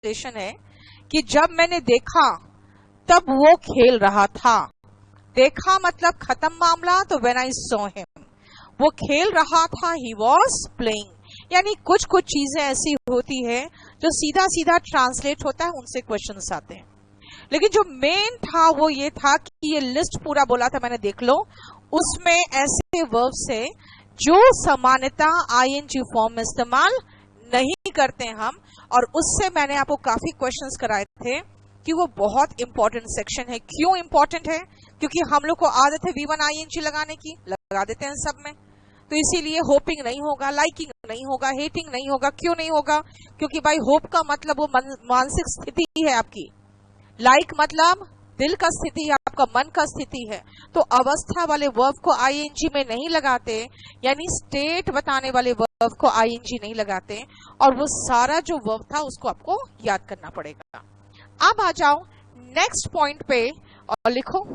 Translation है कि जब मैंने देखा तब वो खेल रहा था। देखा मतलब खत्म मामला, तो व्हेन आई सॉ हिम, वो खेल रहा था, ही वॉज प्लेइंग। यानी कुछ कुछ चीजें ऐसी होती है जो सीधा सीधा ट्रांसलेट होता है, उनसे क्वेश्चंस आते हैं। लेकिन जो मेन था वो ये था कि ये लिस्ट पूरा बोला था मैंने, देख लो, उसमें ऐसे वर्ब्स है जो सामान्यतः आईएनजी फॉर्म में इस्तेमाल नहीं करते हम, और उससे मैंने आपको काफी क्वेश्चंस कराए थे कि वो बहुत इंपॉर्टेंट सेक्शन है। क्यों इंपॉर्टेंट है? क्योंकि हम लोग को आदत है V1 आईएनजी लगाने की, लगा देते हैं सब में, तो इसीलिए होपिंग नहीं होगा, लाइकिंग नहीं होगा, हेटिंग नहीं होगा। क्यों नहीं होगा? क्योंकि भाई होप का मतलब वो मानसिक स्थिति है आपकी, लाइक मतलब दिल का स्थिति है, आपका मन का स्थिति है। तो अवस्था वाले वर्ब को आईएनजी में नहीं लगाते, यानी स्टेट बताने वाले वर्ब को आईएनजी नहीं लगाते, और वो सारा जो वर्ब था उसको आपको याद करना पड़ेगा। अब आ जाओ नेक्स्ट पॉइंट पे और लिखो,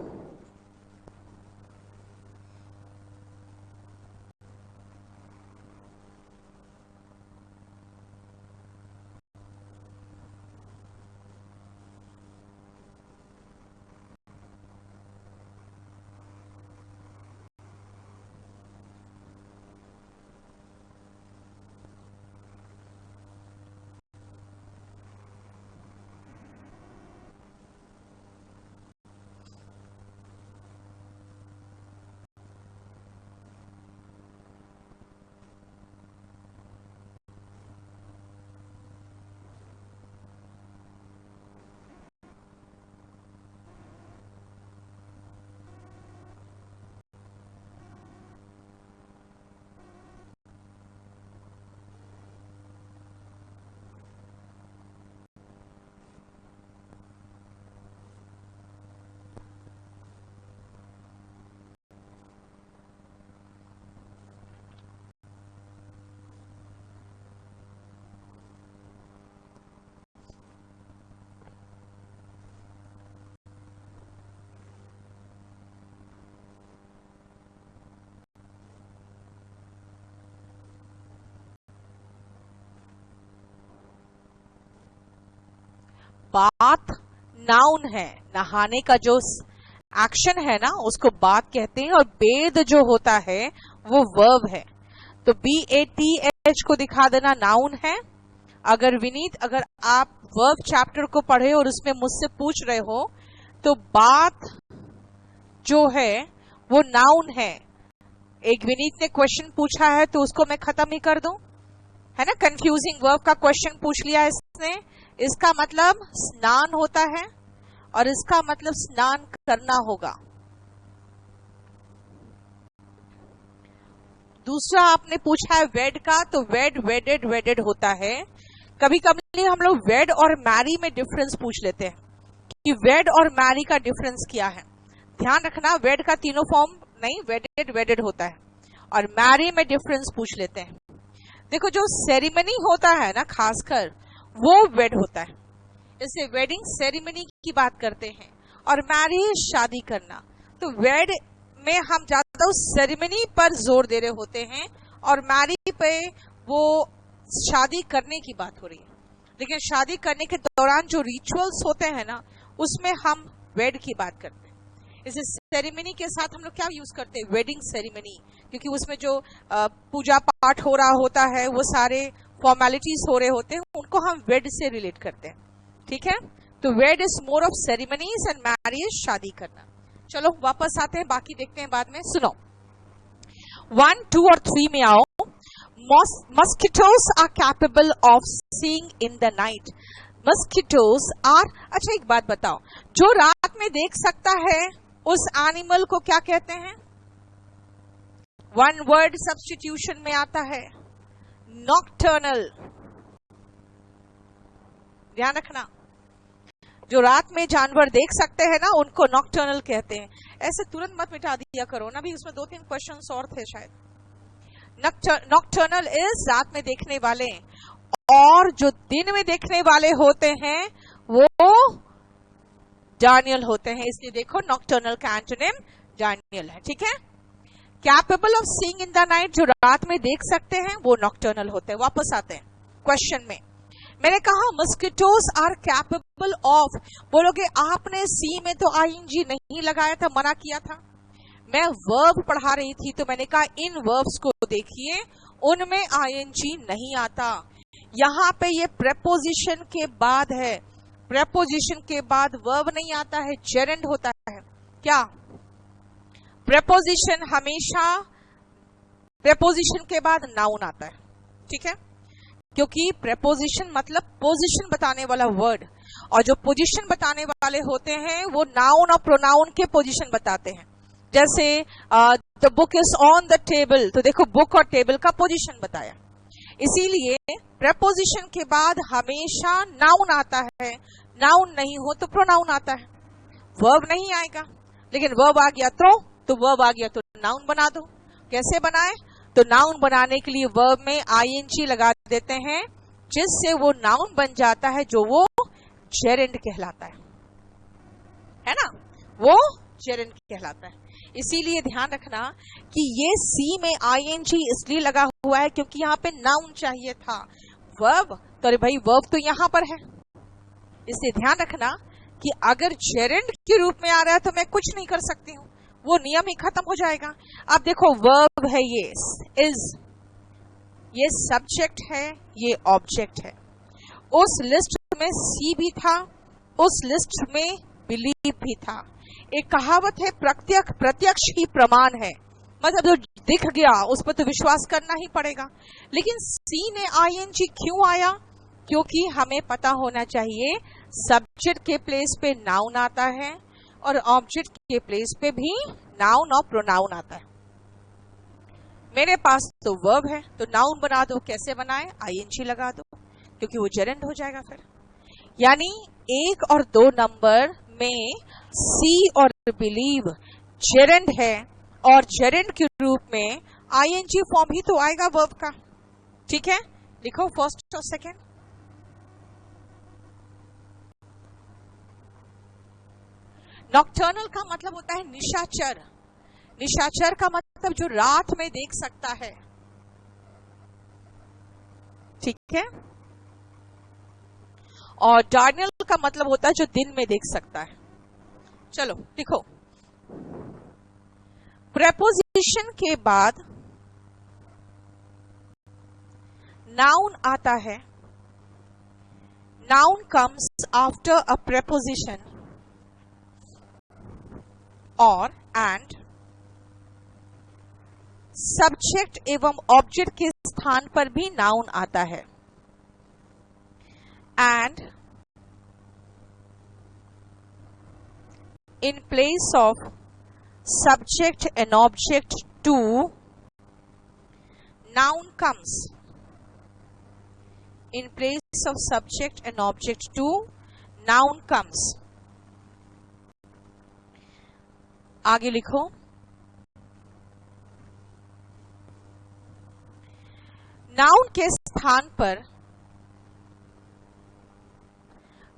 बाथ नाउन है, नहाने का जो एक्शन है ना उसको बात कहते हैं, और बेद जो होता है वो वर्ब है। तो BATH को दिखा देना नाउन है। अगर विनीत, अगर आप वर्ब चैप्टर को पढ़े और उसमें मुझसे पूछ रहे हो तो बात जो है वो नाउन है। एक विनीत ने क्वेश्चन पूछा है तो उसको मैं खत्म ही कर दूं, है ना, कंफ्यूजिंग वर्ब का क्वेश्चन पूछ लिया इसने। इसका मतलब स्नान होता है और इसका मतलब स्नान करना होगा। दूसरा आपने पूछा है वेड का, तो वेड, वेडेड, वेडेड होता है। कभी कभी हम लोग वेड और मैरी में डिफरेंस पूछ लेते हैं कि वेड और मैरी का डिफरेंस क्या है। ध्यान रखना, वेड का तीनों फॉर्म नहीं, वेडेड वेडेड होता है, और मैरी में डिफरेंस पूछ लेते हैं। देखो, जो सेरेमनी होता है ना खासकर, वो वेड होता है, इसे वेडिंग सेरेमनी की बात करते हैं, और मैरिज शादी करना। तो वेड में हम ज्यादा उस सेरेमनी पर जोर दे रहे होते हैं, और मैरिज पे वो शादी करने की बात हो रही है। लेकिन शादी करने के दौरान जो रिचुअल्स होते हैं ना, उसमें हम वेड की बात करते हैं। इसे सेरेमनी के साथ हम लोग क्या यूज करते हैं, वेडिंग सेरेमनी, क्योंकि उसमें जो पूजा पाठ हो रहा होता है, वो सारे फॉर्मेलिटीज हो रहे होते हैं, उनको हम वेड से रिलेट करते हैं। ठीक है, तो wed is more of ceremonies and marriage शादी करना। चलो वापस आते हैं, बाकी देखते हैं बाद में। सुनो, 1, 2 और 3 में आओ। Mosquitoes are capable of seeing in the night. Mosquitoes are, अच्छा एक बात बताओ, जो रात में देख सकता है उस एनिमल को क्या कहते हैं? वन वर्ड सब्स्टिट्यूशन में आता है, नॉक्टर्नल। ध्यान रखना, जो रात में जानवर देख सकते हैं ना, उनको नॉक्टर्नल कहते हैं। ऐसे तुरंत मत मिटा दिया करो ना, भी उसमें 2-3 क्वेश्चंस और थे शायद। नॉक्टर्नल इज रात में देखने वाले, और जो दिन में देखने वाले होते हैं वो डायनियल होते हैं। इसलिए देखो, नॉक्टर्नल का एंटोनिम डायनियल है। ठीक है, capable of seeing in the night, जो रात में देख सकते हैं वो नॉक्टर्नल होते हैं। वापस आते हैं क्वेश्चन में। मैंने कहा मस्किटोज आर कैपेबल ऑफ, बोलोगे आपने सी में तो आईएनजी नहीं लगाया था, मना किया था। मैं वर्ब पढ़ा रही थी तो मैंने कहा इन वर्ब्स को देखिए, उनमें आईएनजी नहीं आता। यहाँ पे ये प्रेपोजिशन के बाद है, प्रेपोजिशन के बाद वर्ब नहीं आता है, जेरेंड होता है। क्या प्रेपोजिशन हमेशा प्रेपोजिशन के बाद नाउन आता है, ठीक है, क्योंकि प्रेपोजिशन मतलब पोजीशन बताने वाला वर्ड, और जो पोजीशन बताने वाले होते हैं वो नाउन और प्रोनाउन के पोजीशन बताते हैं। जैसे the book is on the table, तो देखो बुक और टेबल का पोजीशन बताया। इसीलिए प्रेपोजिशन के बाद हमेशा नाउन आता है, नाउन नहीं हो तो प्रोनाउन आता है, वर्ब नहीं आएगा। लेकिन वर्ब आ गया तो वर्ब आ गया तो नाउन बना दो। कैसे बनाए? तो नाउन बनाने के लिए वर्ब में आईएनजी लगा देते हैं, जिससे वो नाउन बन जाता है, जो वो जेरेंड कहलाता है ना, वो जेरेंड कहलाता है। इसीलिए ध्यान रखना कि ये सी में आईएनजी इसलिए लगा हुआ है क्योंकि यहाँ पे नाउन चाहिए था, वर्ब तो अरे भाई वर्ब तो यहाँ पर है। इसलिए ध्यान रखना कि अगर जेरेंड के रूप में आ रहा है तो मैं कुछ नहीं कर सकती हूँ, वो नियम ही खत्म हो जाएगा। अब देखो वर्ब है ये इज, ये सब्जेक्ट है, ये ऑब्जेक्ट है। उस लिस्ट में सी भी था, उस लिस्ट में बिलीव भी था। एक कहावत है प्रत्यक्ष ही प्रमाण है, मतलब जो दिख गया उस पर तो विश्वास करना ही पड़ेगा। लेकिन सी ने आईएनजी क्यों आया? क्योंकि हमें पता होना चाहिए सब्जेक्ट के प्लेस पे नाउन आता है और ऑब्जेक्ट के प्लेस पे भी नाउन और प्रोनाउन आता है। मेरे पास तो वर्ब है तो नाउन बना दो, कैसे बनाए? आईएनजी लगा दो, क्योंकि वो जेरेंड हो जाएगा फिर। यानी 1 और 2 नंबर में सी और बिलीव जेरेंड है, और जेरेंड के रूप में आईएनजी फॉर्म ही तो आएगा वर्ब का, ठीक है। लिखो फर्स्ट और सेकेंड। नॉक्टर्नल का मतलब होता है निशाचर, निशाचर का मतलब जो रात में देख सकता है, ठीक है। और डार्नियल का मतलब होता है जो दिन में देख सकता है। चलो लिखो, प्रेपोजिशन के बाद नाउन आता है, noun comes after a preposition और एंड, सब्जेक्ट एवं ऑब्जेक्ट के स्थान पर भी नाउन आता है। And in place of subject and object 2, noun comes. In place of subject and object 2, noun comes. आगे लिखो, नाउन के स्थान पर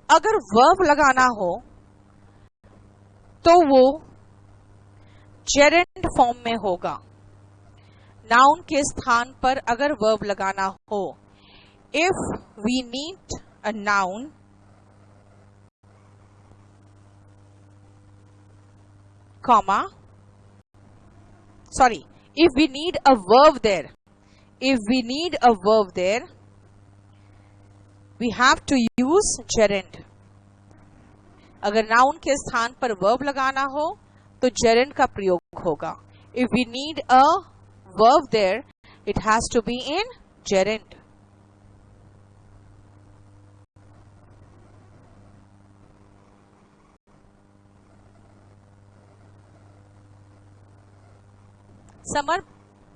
अगर वर्ब लगाना हो तो वो जेरेंड फॉर्म में होगा। नाउन के स्थान पर अगर वर्ब लगाना हो, if we need a noun comma, sorry, if we need a verb there, if we need a verb there, we have to use gerund. अगर नाउन के स्थान पर वर्ब लगाना हो तो जेरेंड का प्रयोग होगा। If we need a verb there, it has to be in gerund. Summer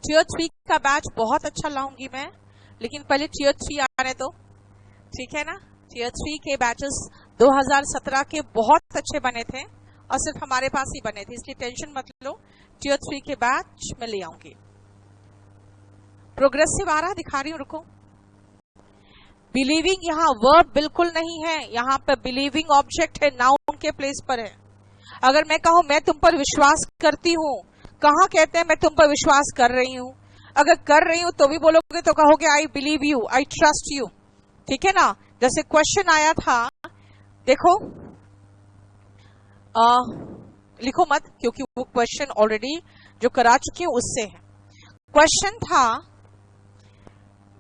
tier 3 का बैच बहुत अच्छा लाऊंगी मैं, लेकिन पहले टियर 3 आने दो, ठीक है ना। टियर 3 के बैचेस 2017 के बहुत अच्छे बने थे और सिर्फ हमारे पास ही बने थे, इसलिए टेंशन मत लो, टियर 3 के बैच में ले आऊंगी। प्रोग्रेसिव आ रहा दिखा रही हूं, रुको। बिलीविंग यहाँ वर्ब बिल्कुल नहीं है, यहाँ पे बिलीविंग ऑब्जेक्ट है, नाउन के प्लेस पर है। अगर मैं कहूं मैं तुम पर विश्वास करती हूं, कहाँ कहते हैं मैं तुम पर विश्वास कर रही हूं? अगर कर रही हूं तो भी बोलोगे तो कहोगे I believe you, I trust you, ठीक है ना। जैसे क्वेश्चन आया था, देखो लिखो मत, क्योंकि वो क्वेश्चन ऑलरेडी जो करा चुकी हूं उससे है। क्वेश्चन था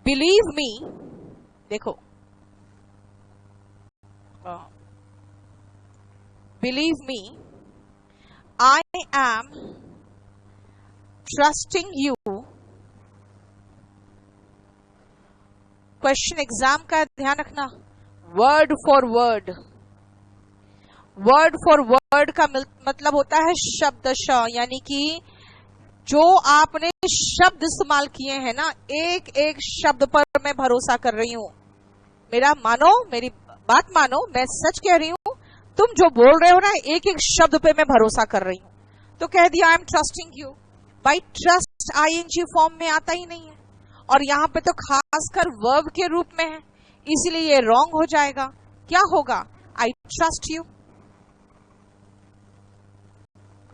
बिलीव मी, देखो believe me I am trusting you. Question exam का ध्यान रखना, word for word. Word for word का मतलब होता है शब्दशः, यानी कि जो आपने शब्द इस्तेमाल किए हैं ना, एक एक शब्द पर मैं भरोसा कर रही हूं। मेरा मानो, मेरी बात मानो, मैं सच कह रही हूं। तुम जो बोल रहे हो ना, एक एक शब्द पे मैं भरोसा कर रही हूं। तो कह दिया आई एम ट्रस्टिंग यू। भाई ट्रस्ट आईएनजी फॉर्म में आता ही नहीं है, और यहां पे तो खासकर वर्ब के रूप में है, इसीलिए ये रॉन्ग हो जाएगा। क्या होगा? I trust you,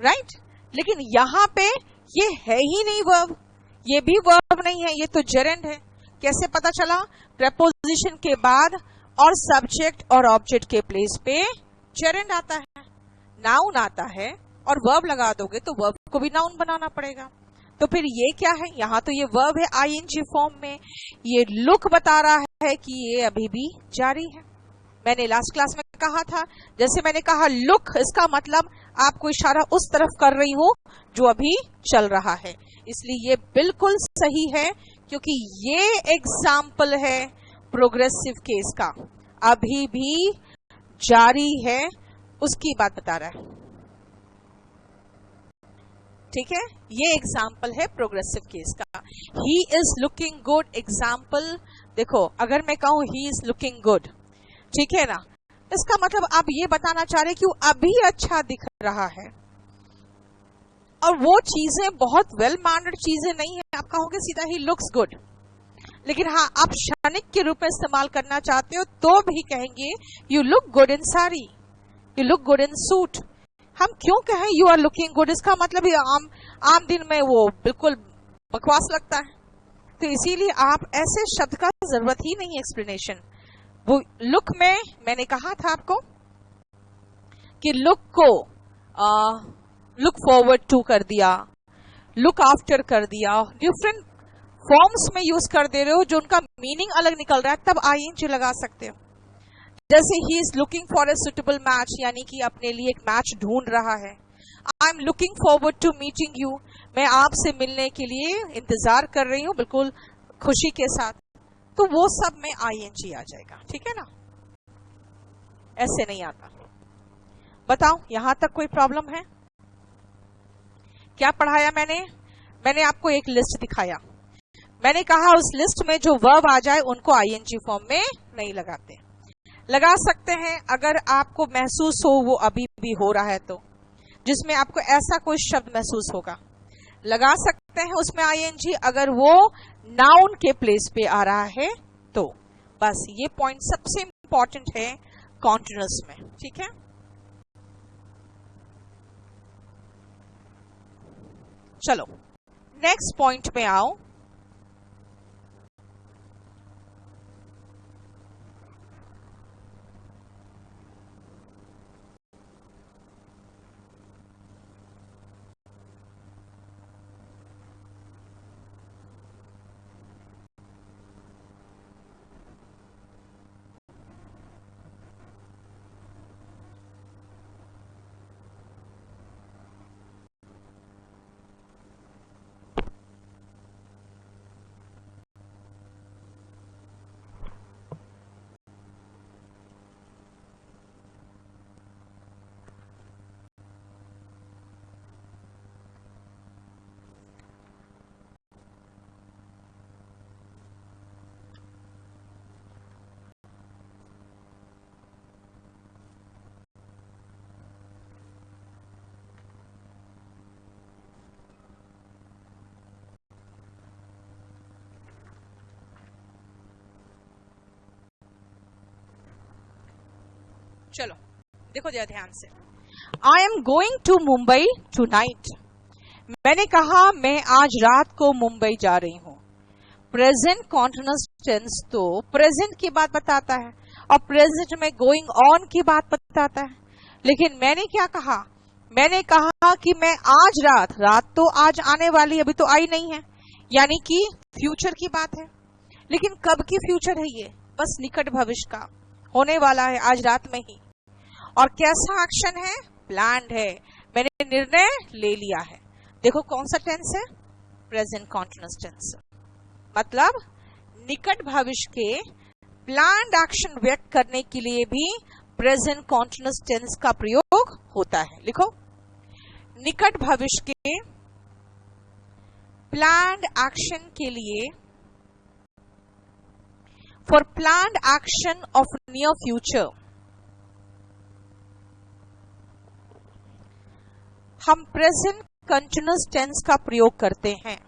right. लेकिन यहां पे ये है ही नहीं वर्ब, ये भी वर्ब नहीं है, ये तो जेरेंड है। कैसे पता चला? प्रेपोजिशन के बाद और सब्जेक्ट और ऑब्जेक्ट के प्लेस पे जेरेंड आता है, नाउन आता है, और वर्ब लगा दोगे तो वर्ब को भी नाउन बनाना पड़ेगा। तो फिर ये क्या है? यहां तो ये वर्ब है आईएनजी फॉर्म में। ये लुक बता रहा है कि ये अभी भी जारी है। मैंने लास्ट क्लास में कहा था, जैसे मैंने कहा लुक, इसका मतलब आपको इशारा उस तरफ कर रही हो जो अभी चल रहा है। इसलिए ये बिल्कुल सही है, क्योंकि ये एग्जाम्पल है प्रोग्रेसिव केस का, अभी भी जारी है, उसकी बात बता रहा है। ठीक है, ये एग्जाम्पल है प्रोग्रेसिव केस का। ही इज लुकिंग गुड एग्जाम्पल। देखो, अगर मैं कहूं ही इज लुकिंग गुड, ठीक है ना, इसका मतलब आप ये बताना चाह रहे कि वो अभी अच्छा दिख रहा है, और वो चीजें बहुत वेल मैनर्ड चीजें नहीं है। आप कहोगे सीधा ही लुक्स गुड, लेकिन हाँ, आप क्षणिक के रूप में इस्तेमाल करना चाहते हो तो भी कहेंगे you look good in sari, you look good in suit. हम क्यों कहें यू आर लुकिंग गुड? इसका मतलब आम दिन में वो बिल्कुल बकवास लगता है, तो इसीलिए आप ऐसे शब्द का जरूरत ही नहीं है एक्सप्लेनेशन। वो लुक में मैंने कहा था आपको कि लुक को लुक फॉरवर्ड टू कर दिया, लुक आफ्टर कर दिया, डिफरेंट फॉर्म्स में यूज कर दे रहे हो जो उनका मीनिंग अलग निकल रहा है, तब आईएनजी लगा सकते हो। जैसे he is looking for a suitable match, यानी कि अपने लिए एक मैच ढूंढ रहा है। I am looking forward to meeting you, मैं आपसे मिलने के लिए इंतजार कर रही हूं बिल्कुल खुशी के साथ। तो वो सब में आईएनजी आ जाएगा, ठीक है ना, ऐसे नहीं आता। बताओ, यहां तक कोई प्रॉब्लम है? क्या पढ़ाया मैंने आपको एक लिस्ट दिखाया। मैंने कहा उस लिस्ट में जो वर्ब आ जाए उनको आईएनजी फॉर्म में नहीं लगाते। लगा सकते हैं अगर आपको महसूस हो वो अभी भी हो रहा है, तो जिसमें आपको ऐसा कोई शब्द महसूस होगा, लगा सकते हैं उसमें आईएनजी, अगर वो नाउन के प्लेस पे आ रहा है तो। बस ये पॉइंट सबसे इंपॉर्टेंट है कॉन्टिन्यूअस में, ठीक है। चलो नेक्स्ट पॉइंट पे आओ। चलो देखो जरा ध्यान से। I am going to Mumbai tonight. मैंने कहा मैं आज रात को मुंबई जा रही हूं। प्रेजेंट कॉन्टिन्यूअस टेंस तो प्रेजेंट की बात बताता है और प्रेजेंट में गोइंग ऑन की बात बताता है। लेकिन मैंने क्या कहा, मैंने कहा कि मैं आज रात तो आज आने वाली अभी तो आई नहीं है, यानी कि फ्यूचर की बात है। लेकिन कब की फ्यूचर है ये? बस निकट भविष्य का, होने वाला है आज रात में ही। और कैसा एक्शन है? प्लान्ड है, मैंने निर्णय ले लिया है। देखो कौन सा टेंस है? Present continuous tense. मतलब निकट भविष्य के प्लान्ड एक्शन व्यक्त करने के लिए भी प्रेजेंट कॉन्टिन्यूअस टेंस का प्रयोग होता है। लिखो, निकट भविष्य के प्लान्ड एक्शन के लिए, for planned action of near future, हम प्रेजेंट कंटिन्यूअस टेंस का प्रयोग करते हैं।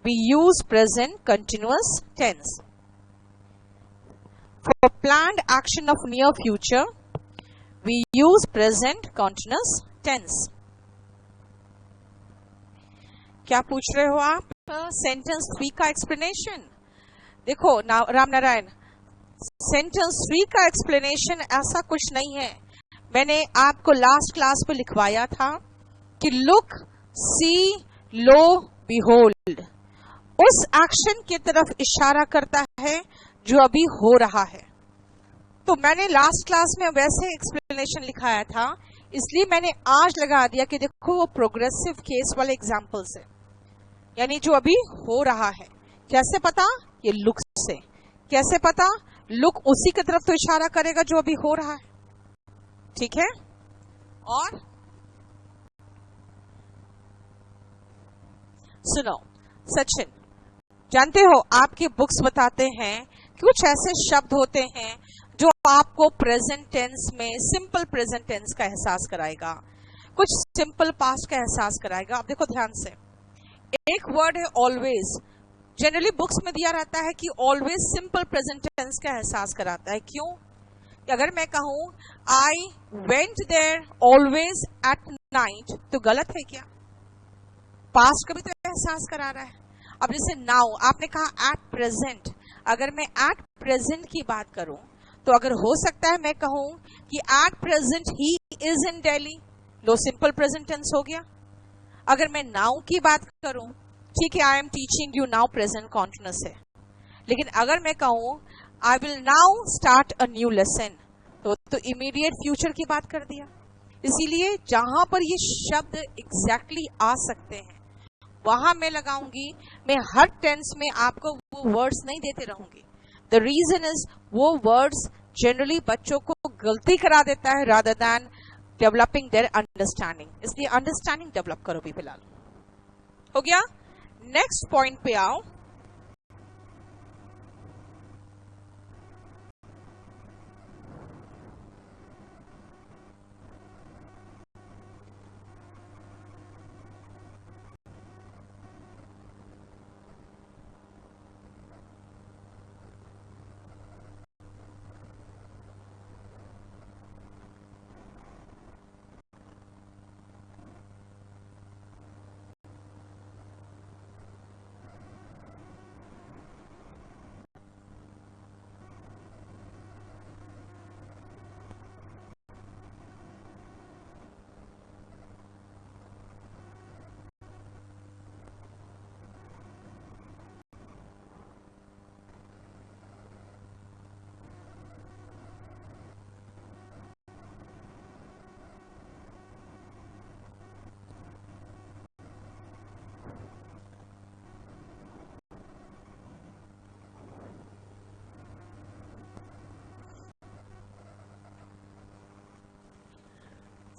We use present continuous tense. For planned action of near future, we use present continuous tense. क्या पूछ रहे हो आप? सेंटेंस 3 का एक्सप्लेनेशन। देखो राम नारायण, सेंटेंस 3 का एक्सप्लेनेशन ऐसा कुछ नहीं है। मैंने आपको लास्ट क्लास में लिखवाया था कि लुक, सी, लो, बिहोल्ड उस एक्शन की तरफ इशारा करता है जो अभी हो रहा है। तो मैंने लास्ट क्लास में वैसे एक्सप्लेनेशन लिखाया था, इसलिए मैंने आज लगा दिया कि देखो वो प्रोग्रेसिव केस वाले एग्जांपल से, यानी जो अभी हो रहा है। कैसे पता? ये लुक से। कैसे पता? लुक उसी की तरफ तो इशारा करेगा जो अभी हो रहा है। ठीक है? और सुनो सचिन, जानते हो आपके बुक्स बताते हैं कुछ ऐसे शब्द होते हैं जो आपको प्रेजेंट टेंस में सिंपल प्रेजेंट टेंस का एहसास कराएगा, कुछ सिंपल पास्ट का एहसास कराएगा। अब देखो ध्यान से, एक वर्ड है ऑलवेज। जनरली बुक्स में दिया रहता है कि ऑलवेज सिंपल प्रेजेंट टेंस का एहसास कराता है। क्यों? अगर मैं कहूं I went there always at night, तो गलत है क्या? पास्ट का भी तो एहसास करा रहा है। अब जैसे नाउ, आपने कहा एट प्रेजेंट, अगर मैं एट प्रेजेंट की बात करूं तो अगर हो सकता है मैं कहूं कि at present he is in Delhi, लो सिंपल प्रेजेंट टेंस हो गया। अगर मैं नाउ की बात करूं, ठीक है, I am teaching you now, present continuous है। लेकिन अगर मैं कहूं I will now start a new lesson, तो इमीडिएट फ्यूचर की बात कर दिया। इसीलिए जहां पर ये शब्द एग्जैक्टली आ सकते हैं वहां मैं लगाऊंगी। मैं हर टेंस में आपको वो वर्ड्स नहीं देते रहूंगी। द रीजन इज वो वर्ड्स जनरली बच्चों को गलती करा देता है rather than developing their understanding. इसलिए अंडरस्टैंडिंग डेवलप करो भी। फिलहाल हो गया। नेक्स्ट पॉइंट पे आओ।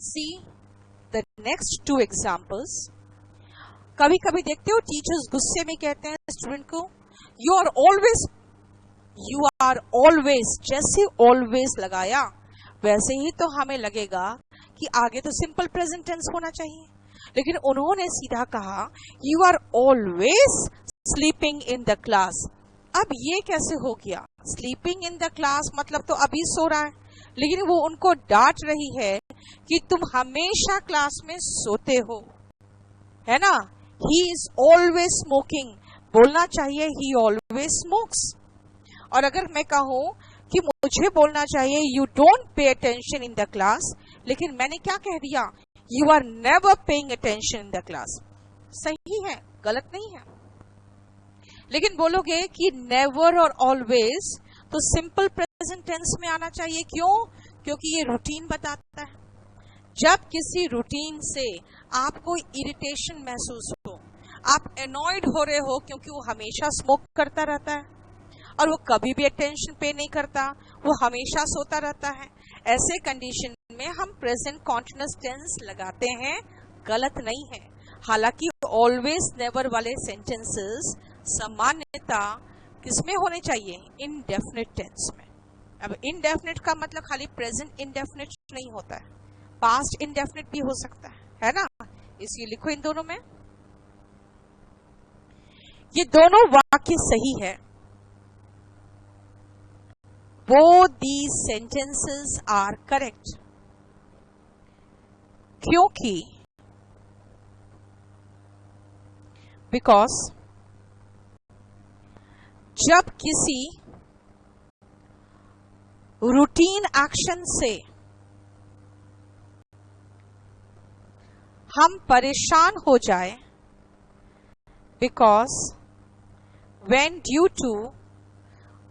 See the next two examples. कभी कभी देखते हो टीचर्स गुस्से में कहते हैं स्टूडेंट को यू आर ऑलवेज, जैसे ऑलवेज लगाया वैसे ही तो हमें लगेगा कि आगे तो सिंपल प्रेजेंट टेंस होना चाहिए। लेकिन उन्होंने सीधा कहा you are always sleeping in the class. अब ये कैसे हो गया? स्लीपिंग इन द क्लास मतलब तो अभी सो रहा है, लेकिन वो उनको डांट रही है कि तुम हमेशा क्लास में सोते हो, है ना। ही इज ऑलवेज स्मोकिंग, बोलना चाहिए ही ऑलवेज स्मोक्स। और अगर मैं कहूं कि मुझे बोलना चाहिए you don't pay attention in the class, लेकिन मैंने क्या कह दिया, you are never paying attention in the class, सही है, गलत नहीं है। लेकिन बोलोगे कि नेवर और ऑलवेज, तो सिंपल प्रेजेंट टेंस में आना चाहिए। क्यों? क्योंकि ये रूटीन बताता है। जब किसी रूटीन से आपको इरिटेशन महसूस हो, आप एनॉयड हो रहे हो क्योंकि वो हमेशा स्मोक करता रहता है और वो कभी भी अटेंशन पे नहीं करता, वो हमेशा सोता रहता है, ऐसे कंडीशन में हम प्रेजेंट कॉन्टिन्यूअस टेंस लगाते हैं, गलत नहीं है। हालांकि ऑलवेज नेवर वाले सेंटेंसेस सामान्यता किसमें होने चाहिए, इनडेफिनिट टेंस में। अब इनडेफिनिट का मतलब खाली प्रेजेंट इनडेफिनिट नहीं होता है, पास्ट इनडेफिनिट भी हो सकता है ना। इसलिए लिखो इन दोनों में, ये दोनों वाक्य सही है। Both these sentences are correct, क्योंकि because जब किसी रूटीन एक्शन से हम परेशान हो जाए, because when due to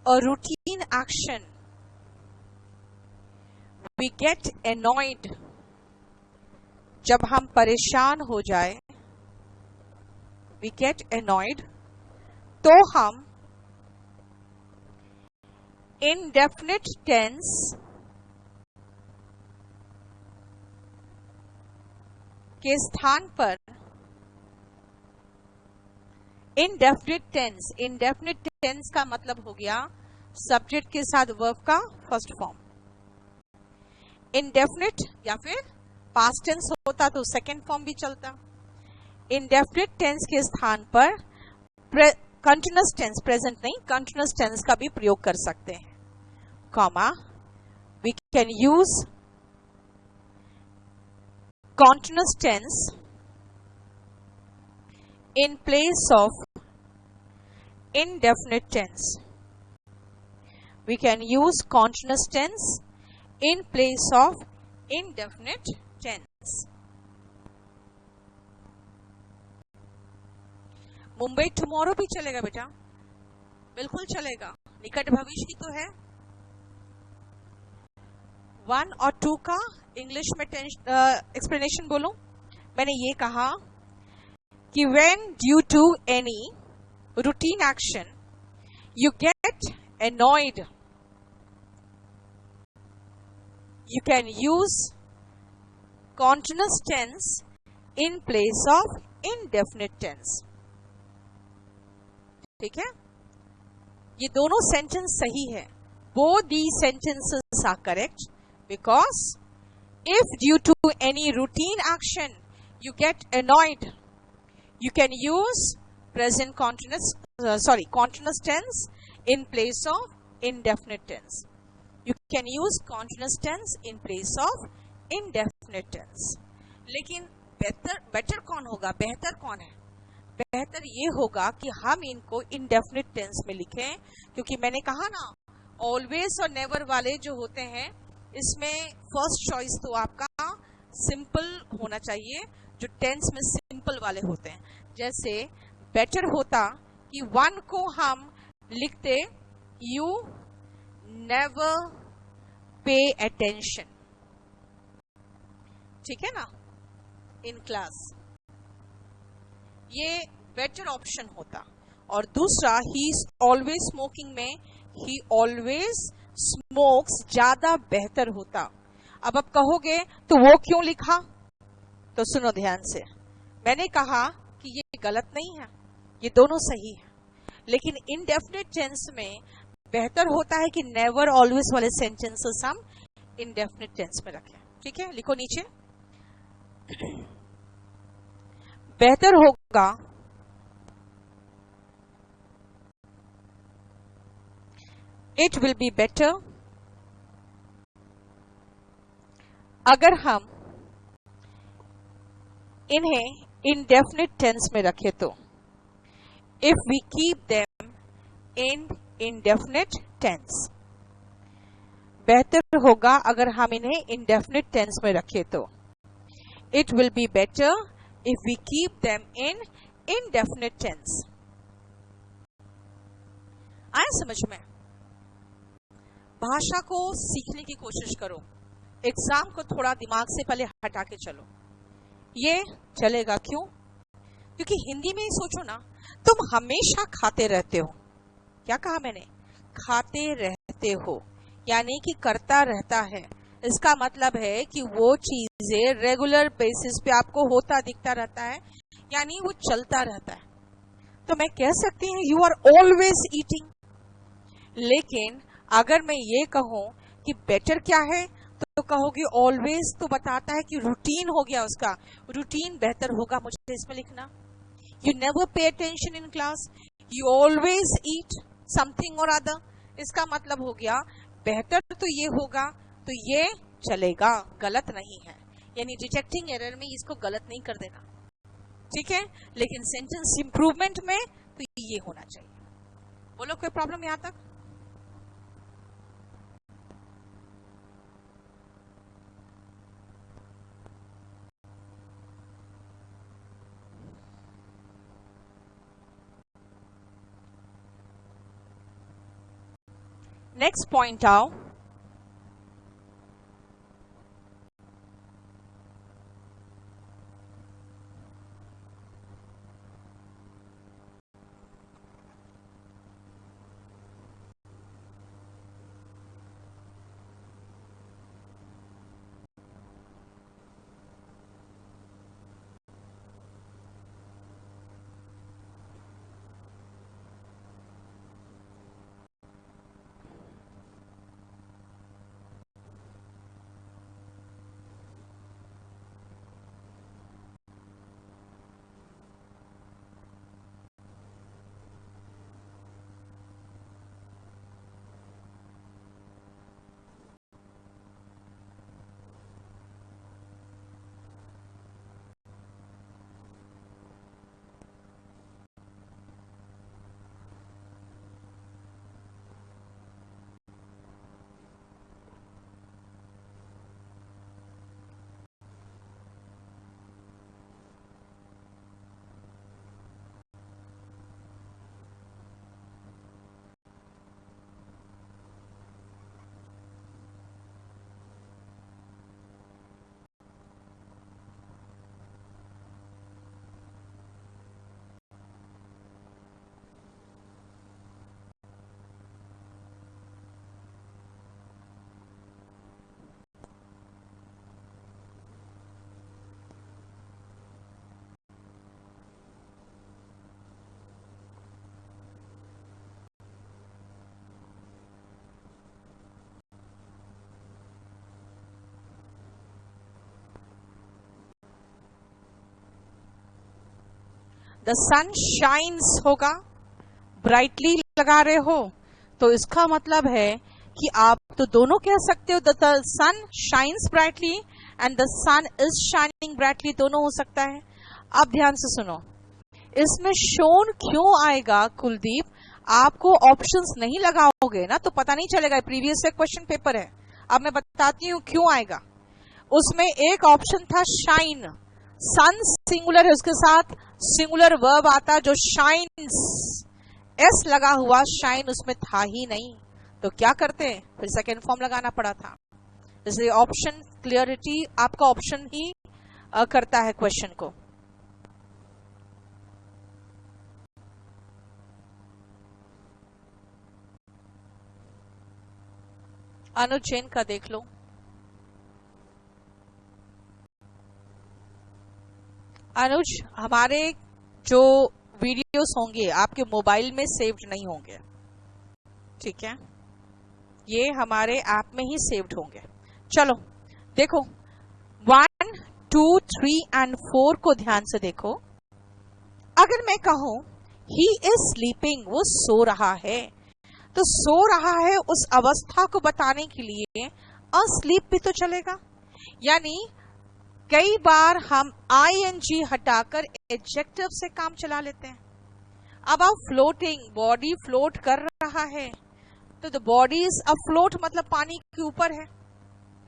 a routine action we get annoyed, जब हम परेशान हो जाए we get annoyed, तो हम indefinite tense के स्थान पर indefinite tense का मतलब हो गया सब्जेक्ट के साथ वर्ब का फर्स्ट फॉर्म। indefinite या फिर पास्ट टेंस होता तो सेकंड फॉर्म भी चलता। indefinite टेंस के स्थान पर कंटिन्यूअस टेंस, प्रेजेंट नहीं, कंटिन्यूअस टेंस का भी प्रयोग कर सकते हैं, comma we can use continuous tense in place of indefinite tense. We can use continuous tense in place of indefinite tense. Mumbai tomorrow भी चलेगा बेटा, बिल्कुल चलेगा, निकट भविष्य की तो है। 1 और 2 का इंग्लिश में एक्सप्लेनेशन बोलूं। मैंने ये कहा कि when due to any routine action you get annoyed, you can use continuous tense in place of indefinite tense। ठीक है, ये दोनों सेंटेंस सही है। Both these sentences are correct because if due to any routine action you get annoyed, you can use continuous tense in place of indefinite tense. You can use continuous tense in place of indefinite tense. लेकिन better कौन होगा, बेहतर कौन है? बेहतर ये होगा कि हम इनको indefinite tense में लिखें, क्योंकि मैंने कहा ना ऑलवेज और नेवर वाले जो होते हैं इसमें फर्स्ट चॉइस तो आपका सिंपल होना चाहिए, जो टेंस में सिंपल वाले होते हैं। जैसे बेटर होता कि 1 को हम लिखते यू नेवर पे अटेंशन, ठीक है ना, इन क्लास, ये बेटर ऑप्शन होता। और दूसरा ही ऑलवेज स्मोकिंग में ही ऑलवेज स्मोक्स ज्यादा बेहतर होता। अब आप कहोगे तो वो क्यों लिखा, तो सुनो ध्यान से, मैंने कहा कि ये गलत नहीं है, ये दोनों सही है, लेकिन इनडेफिनिट टेंस में बेहतर होता है कि नेवर ऑलवेज वाले सेंटेंसेस हम इनडेफिनिट टेंस में रखें। ठीक है, लिखो नीचे, बेहतर होगा इट विल बी बेटर अगर हम इन्हें इनडेफिनिट टेंस में रखें तो if we keep them in indefinite tense. बेहतर होगा अगर हम इन्हें indefinite tense में रखें तो. It will be better if we keep them in indefinite tense. आया समझ में? भाषा को सीखने की कोशिश करो. एग्जाम को थोड़ा दिमाग से पहले हटा के चलो. ये चलेगा क्यों? क्योंकि हिंदी में ही सोचो ना, तुम हमेशा खाते रहते हो. क्या कहा मैंने? खाते रहते हो, यानी कि करता रहता है. इसका मतलब है कि वो चीजें रेगुलर बेसिस पे आपको होता दिखता रहता है, यानी वो चलता रहता है. तो मैं कह सकती हूँ यू आर ऑलवेज ईटिंग. लेकिन अगर मैं ये कहूं कि बेटर क्या है, तो कहोगे ऑलवेज तो बताता है कि रूटीन हो गया उसका. रूटीन बेहतर होगा. मुझे इसमें लिखना, यू नेवर पे attention in class, you always eat something और अदर. इसका मतलब हो गया बेहतर तो ये होगा, तो ये चलेगा, गलत नहीं है. यानी डिटेक्टिंग एरर में इसको गलत नहीं कर देना, ठीक है. लेकिन सेंटेंस इंप्रूवमेंट में तो ये होना चाहिए. बोलो कोई प्रॉब्लम यहां तक? Next point out, the sun shines होगा. ब्राइटली लगा रहे हो तो इसका मतलब है कि आप तो दोनों कह सकते हो. The sun shines brightly and the sun is shining brightly, दोनों हो सकता है. अब ध्यान से सुनो, इसमें शोन क्यों आएगा कुलदीप? आपको ऑप्शंस नहीं लगाओगे ना तो पता नहीं चलेगा. प्रीवियस से क्वेश्चन पेपर है. अब मैं बताती हूँ क्यों आएगा. उसमें एक ऑप्शन था शाइन. सन सिंगुलर है, उसके साथ सिंगुलर वर्ब आता जो शाइन्स, एस लगा हुआ. शाइन उसमें था ही नहीं, तो क्या करते? फिर सेकेंड फॉर्म लगाना पड़ा था. इसलिए ऑप्शन क्लियरिटी आपका ऑप्शन ही करता है क्वेश्चन को. अनुज जैन का देख लो. अनुज, हमारे जो वीडियोस होंगे आपके मोबाइल में सेव्ड नहीं होंगे, ठीक है? ये हमारे ऐप में ही सेव्ड होंगे. चलो देखो 1, 2, 3 एंड 4 को ध्यान से देखो. अगर मैं कहूं ही इज स्लीपिंग, वो सो रहा है, तो सो रहा है उस अवस्था को बताने के लिए अस्लीप भी तो चलेगा. यानी कई बार हम आईएनजी हटाकर एडजेक्टिव से काम चला लेते हैं. अब आप फ्लोटिंग, बॉडी फ्लोट कर रहा है, तो द बॉडी इज अफ्लोट, मतलब पानी के ऊपर है,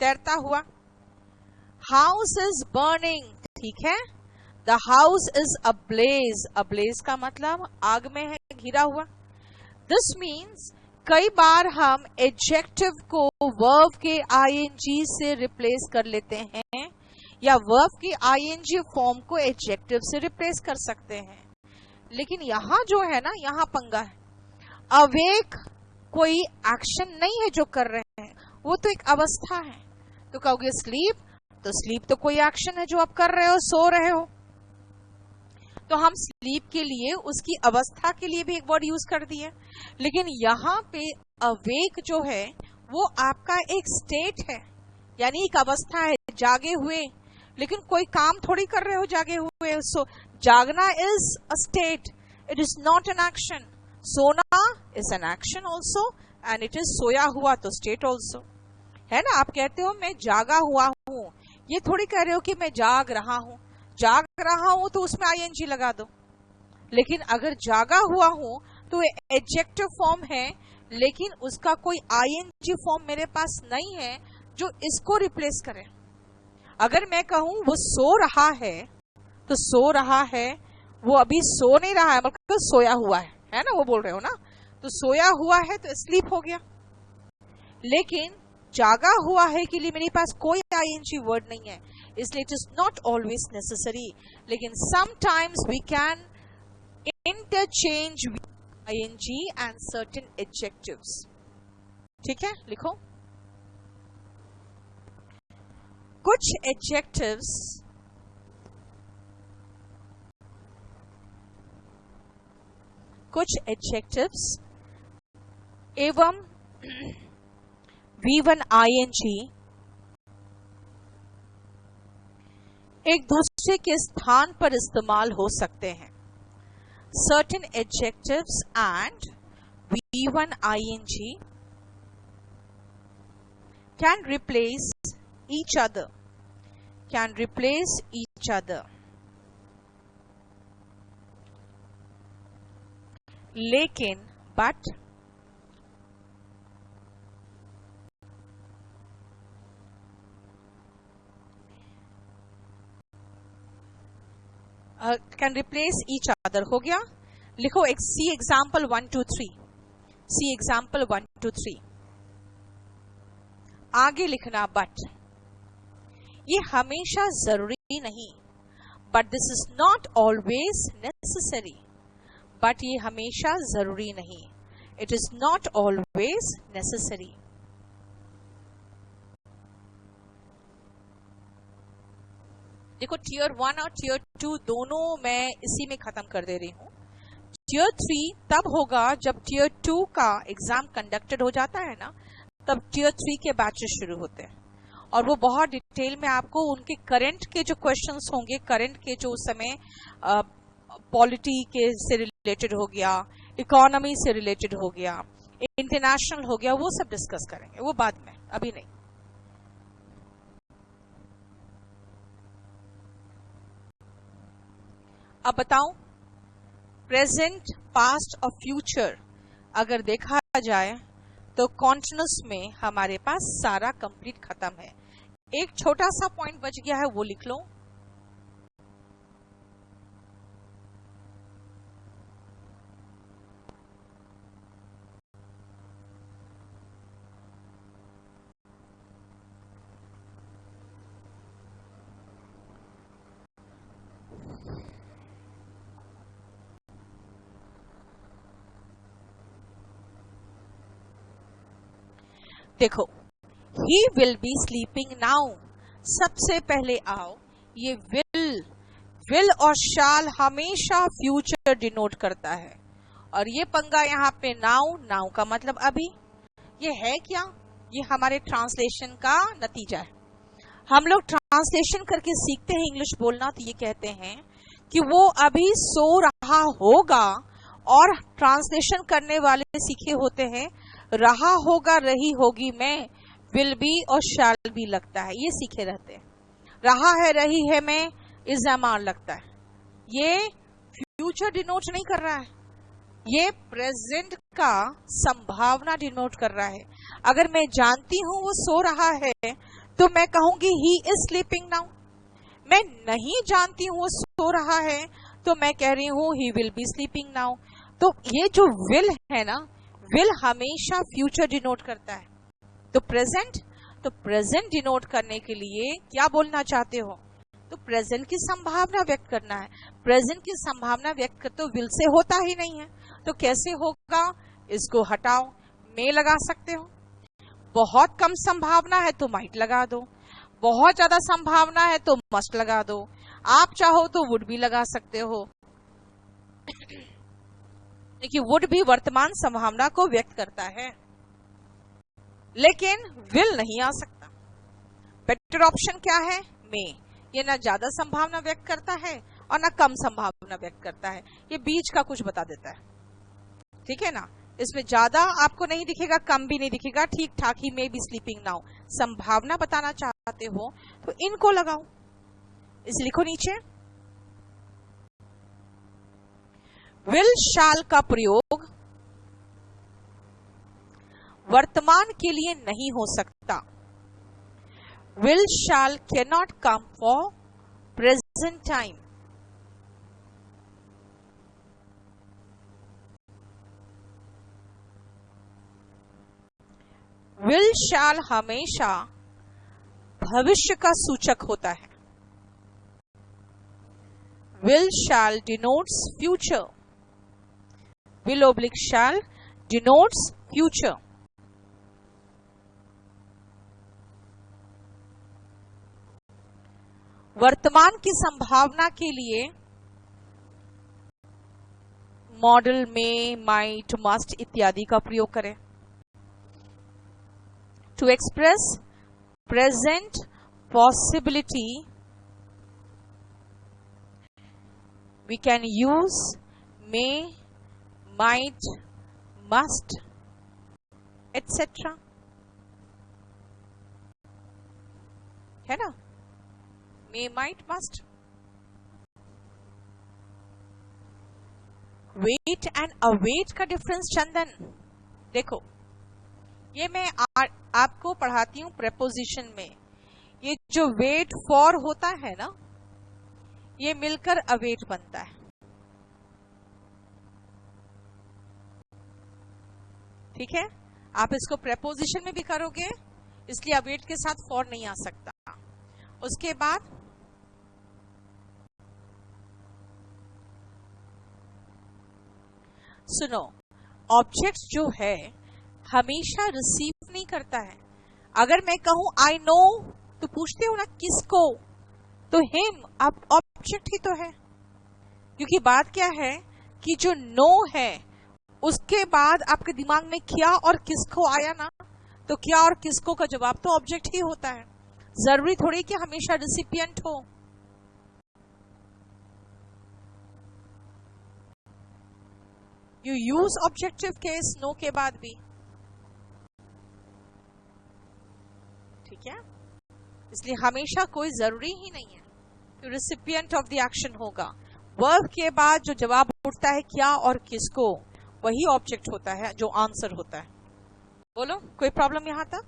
तैरता हुआ। हाउस इज बर्निंग, ठीक है, the house is ablaze, ablaze का मतलब आग में है, घिरा हुआ। दिस मीन्स कई बार हम एडजेक्टिव को वर्ब के आईएनजी से रिप्लेस कर लेते हैं, या वर्ब की आईएनजी फॉर्म को एडजेक्टिव से रिप्लेस कर सकते हैं। लेकिन यहां जो है ना, यहां पंगा है। अवेक कोई एक्शन नहीं है जो कर रहे हैं, वो तो एक अवस्था है। तो कहोगे स्लीप, तो स्लीप तो कोई एक्शन है जो आप कर रहे हो, सो रहे हो। तो हम स्लीप के लिए, उसकी अवस्था के लिए भी एक वर्ड यूज कर दिए। लेकिन यहाँ पे अवेक जो है वो आपका एक स्टेट है, यानी एक अवस्था है, जागे हुए, लेकिन कोई काम थोड़ी कर रहे हो जागे हुए। सो जागना is a state, it is not an action. सोना is an action also, and it is सोया हुआ तो स्टेट ऑल्सो, है ना। आप कहते हो मैं जागा हुआ हूं, ये थोड़ी कह रहे हो कि मैं जाग रहा हूं। जाग रहा हूं तो उसमें आईएनजी लगा दो। लेकिन अगर जागा हुआ हूं तो एडजेक्टिव फॉर्म है, लेकिन उसका कोई आईएनजी फॉर्म मेरे पास नहीं है जो इसको रिप्लेस करे। अगर मैं कहूं वो सो रहा है, तो सो रहा है, वो अभी सो नहीं रहा है, मतलब सोया हुआ है ना, वो बोल रहे हो ना। तो सोया हुआ है तो स्लीप हो गया। लेकिन जागा हुआ है के लिए मेरे पास कोई आईएनजी वर्ड नहीं है, इसलिए it is not always necessary. लेकिन sometimes we can interchange ING and certain adjectives. ठीक है, लिखो। कुछ एडजेक्टिव्स एवं V1 ING एक दूसरे के स्थान पर इस्तेमाल हो सकते हैं। Certain adjectives and V1 ING can replace each other. लेकिन but can replace each other हो गया। लिखो एक सी एग्जाम्पल 1 2 3, सी एग्जाम्पल 1 2 3। आगे लिखना बट, ये हमेशा जरूरी नहीं, but this is not always necessary. But ये हमेशा जरूरी नहीं, it is not always necessary. देखो टियर 1 और टियर 2 दोनों मैं इसी में खत्म कर दे रही हूँ। टियर 3 तब होगा जब टियर 2 का एग्जाम कंडक्टेड हो जाता है ना, तब टियर 3 के बैचेस शुरू होते हैं, और वो बहुत डिटेल में आपको उनके करंट के जो क्वेश्चंस होंगे, करंट के जो उस समय पॉलिटी के से रिलेटेड हो गया, इकोनॉमी से रिलेटेड हो गया, इंटरनेशनल हो गया, वो सब डिस्कस करेंगे, वो बाद में, अभी नहीं। अब बताऊं, प्रेजेंट, पास्ट और फ्यूचर अगर देखा जाए तो कॉन्टिन्यूस में हमारे पास सारा कंप्लीट खत्म है। एक छोटा सा पॉइंट बच गया है, वो लिख लो। देखो, he will be sleeping now, सबसे पहले आओ, ये विल और शाल हमेशा फ्यूचर डिनोट करता है, और ये पंगा यहाँ पे नाउ का मतलब अभी। ये है क्या? ये हमारे ट्रांसलेशन का नतीजा है। हम लोग ट्रांसलेशन करके सीखते हैं इंग्लिश बोलना, तो ये कहते हैं कि वो अभी सो रहा होगा, और ट्रांसलेशन करने वाले सीखे होते हैं रहा होगा, रही होगी में विल बी और शैल बी लगता है, ये सीखे रहते हैं। रहा है, रही है में इज एम आर लगता है। ये फ्यूचर डिनोट नहीं कर रहा है, ये प्रेजेंट का संभावना डिनोट कर रहा है। अगर मैं जानती हूं वो सो रहा है तो मैं कहूंगी ही इज स्लीपिंग नाउ। मैं नहीं जानती हूं वो सो रहा है तो मैं कह रही हूं he will be sleeping now. तो ये जो विल है ना, विल हमेशा फ्यूचर डिनोट करता है। तो प्रेजेंट डिनोट करने के लिए क्या बोलना चाहते हो? तो प्रेजेंट की संभावना व्यक्त करना है। प्रेजेंट की संभावना व्यक्त कर तो विल से होता ही नहीं है, तो कैसे होगा? इसको हटाओ, मे लगा सकते हो। बहुत कम संभावना है तो माइट लगा दो, बहुत ज्यादा संभावना है तो मस्ट लगा दो, आप चाहो तो वुड भी लगा सकते हो। देखिए वुड भी वर्तमान संभावना को व्यक्त करता है, लेकिन विल नहीं आ सकता। बेटर ऑप्शन क्या है? मे। ये ना ज्यादा संभावना व्यक्त करता है और ना कम संभावना व्यक्त करता है, ये बीच का कुछ बता देता है। ठीक है ना, इसमें ज्यादा आपको नहीं दिखेगा, कम भी नहीं दिखेगा, ठीक ठाक ही मे बी स्लीपिंग नाउ। संभावना बताना चाहते हो तो इनको लगाओ, इसे लिखो नीचे। विल शाल का प्रयोग वर्तमान के लिए नहीं हो सकता। Will shall can not come for present time. Will shall हमेशा भविष्य का सूचक होता है। Will shall denotes future. Will oblique shall denotes future. वर्तमान की संभावना के लिए मॉडल में माइट, मस्ट इत्यादि का प्रयोग करें। To express present possibility, we can use may, might, must, etc. है ना? May, might, must. Wait and await का डिफरेंस चंदन देखो, ये मैं आपको पढ़ाती हूं प्रेपोजिशन में। ये जो वेट फॉर होता है ना, ये मिलकर अवेट बनता है। ठीक है, आप इसको प्रेपोजिशन में भी करोगे, इसलिए अवेट के साथ फॉर नहीं आ सकता। उसके बाद सुनो, ऑब्जेक्ट जो है हमेशा रिसीव नहीं करता है। अगर मैं कहूं आई नो तो पूछते हो ना किसको, तो हिम अब ऑब्जेक्ट ही तो है। क्योंकि बात क्या है कि जो नो है उसके बाद आपके दिमाग में क्या और किसको आया ना, तो क्या और किसको का जवाब तो ऑब्जेक्ट ही होता है। जरूरी थोड़ी कि हमेशा रिसिपिएंट हो। You use objective case no के बाद भी। ठीक है, इसलिए हमेशा कोई जरूरी ही नहीं है कि रिसिपिएंट ऑफ द एक्शन होगा। वर्ब के बाद जो जवाब उठता है क्या और किसको, वही ऑब्जेक्ट होता है जो आंसर होता है। बोलो कोई प्रॉब्लम यहां तक?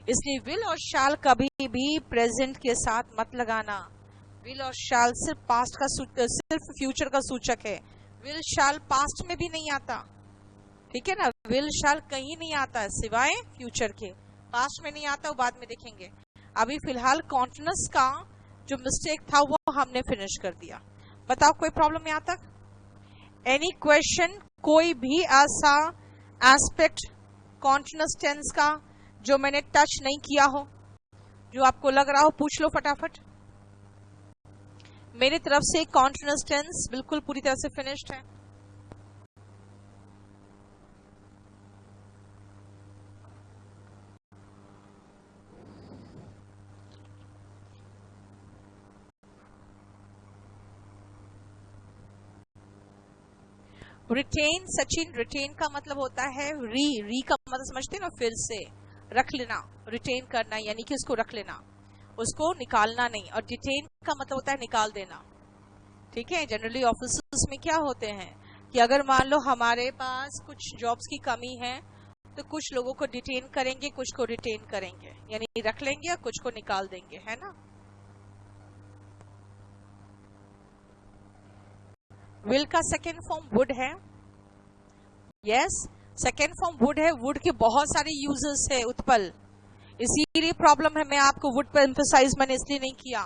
इसलिए विल और शाल कभी भी प्रेजेंट के साथ मत लगाना। विल और शाल सिर्फ पास्ट का सिर्फ फ्यूचर का सूचक है। विल शाल पास्ट में भी नहीं आता। ठीक है ना, विल शाल कहीं नहीं आता है सिवाय फ्यूचर के। पास्ट में नहीं आता, वो बाद में देखेंगे। अभी फिलहाल कॉन्टिन्यूअस का जो मिस्टेक था वो हमने फिनिश कर दिया। बताओ कोई प्रॉब्लम यहां तक? Any question? कोई भी ऐसा एस्पेक्ट कॉन्टिन्यूअस टेंस का जो मैंने टच नहीं किया हो, जो आपको लग रहा हो, पूछ लो फटाफट। मेरी तरफ से कॉन्टिन्यूअस टेंस बिल्कुल पूरी तरह से फिनिश्ड है। रिटेन सचिन, रिटेन का मतलब होता है री का मतलब समझते हैं ना, फिर से रख लेना। रिटेन करना यानी कि उसको रख लेना, उसको निकालना नहीं। और डिटेन का मतलब होता है निकाल देना। ठीक है, जनरली ऑफिस में क्या होते हैं कि अगर मान लो हमारे पास कुछ जॉब्स की कमी है तो कुछ लोगों को डिटेन करेंगे, कुछ को रिटेन करेंगे, यानी रख लेंगे और कुछ को निकाल देंगे, है ना। विल का सेकेंड फॉर्म वुड है। यस, सेकेंड फॉर्म वुड है। वुड के बहुत सारे यूजेस है उत्पल, इसीलिए प्रॉब्लम है। मैं आपको वुड पर एम्फसाइज मैंने इसलिए नहीं किया।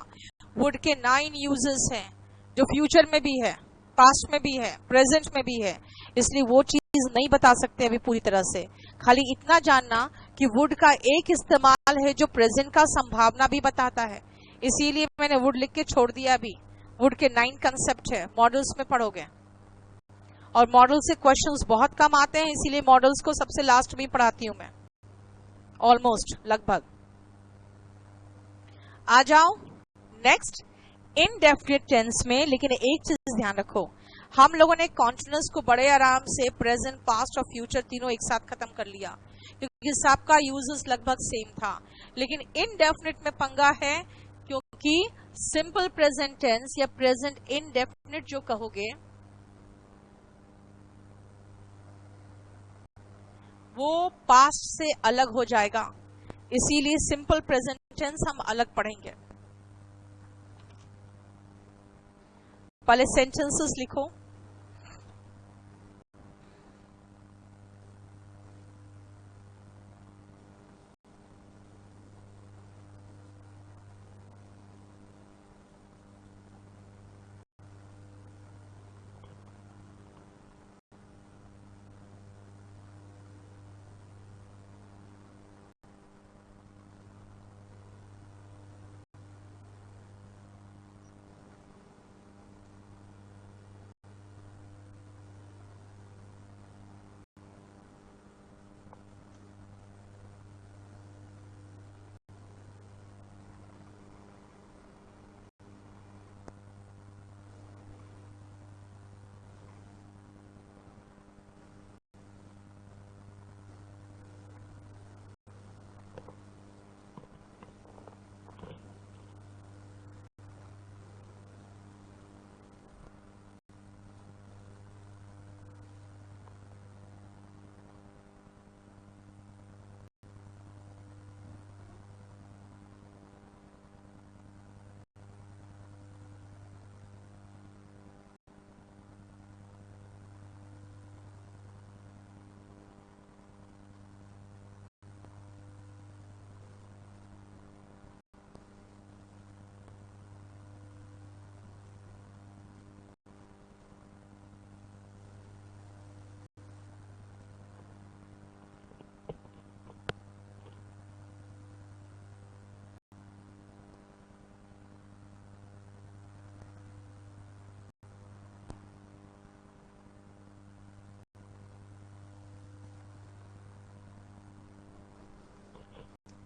वुड के 9 यूजेस हैं, जो फ्यूचर में भी है, पास्ट में भी है, प्रेजेंट में भी है, इसलिए वो चीज नहीं बता सकते अभी पूरी तरह से। खाली इतना जानना कि वुड का एक इस्तेमाल है जो प्रेजेंट का संभावना भी बताता है, इसीलिए मैंने वुड लिख के छोड़ दिया। अभी वुड के 9 कंसेप्ट है, मॉडल्स में पढ़ोगे, और मॉडल से क्वेश्चंस बहुत कम आते हैं, इसीलिए मॉडल्स को सबसे लास्ट में पढ़ाती हूं मैं, ऑलमोस्ट, लगभग। आ जाओ नेक्स्ट, इनडेफिनिट टेंस में। लेकिन एक चीज ध्यान रखो, हम लोगों ने कॉन्टिन्यूअस को बड़े आराम से प्रेजेंट, पास्ट और फ्यूचर तीनों एक साथ खत्म कर लिया, क्योंकि सबका यूजेस लगभग सेम था। लेकिन इनडेफिनिट में पंगा है, क्योंकि सिंपल प्रेजेंट टेंस या प्रेजेंट इनडेफिनिट जो कहोगे वो पास्ट से अलग हो जाएगा, इसीलिए सिंपल प्रेजेंट टेंस हम अलग पढ़ेंगे। पहले सेंटेंसेस लिखो।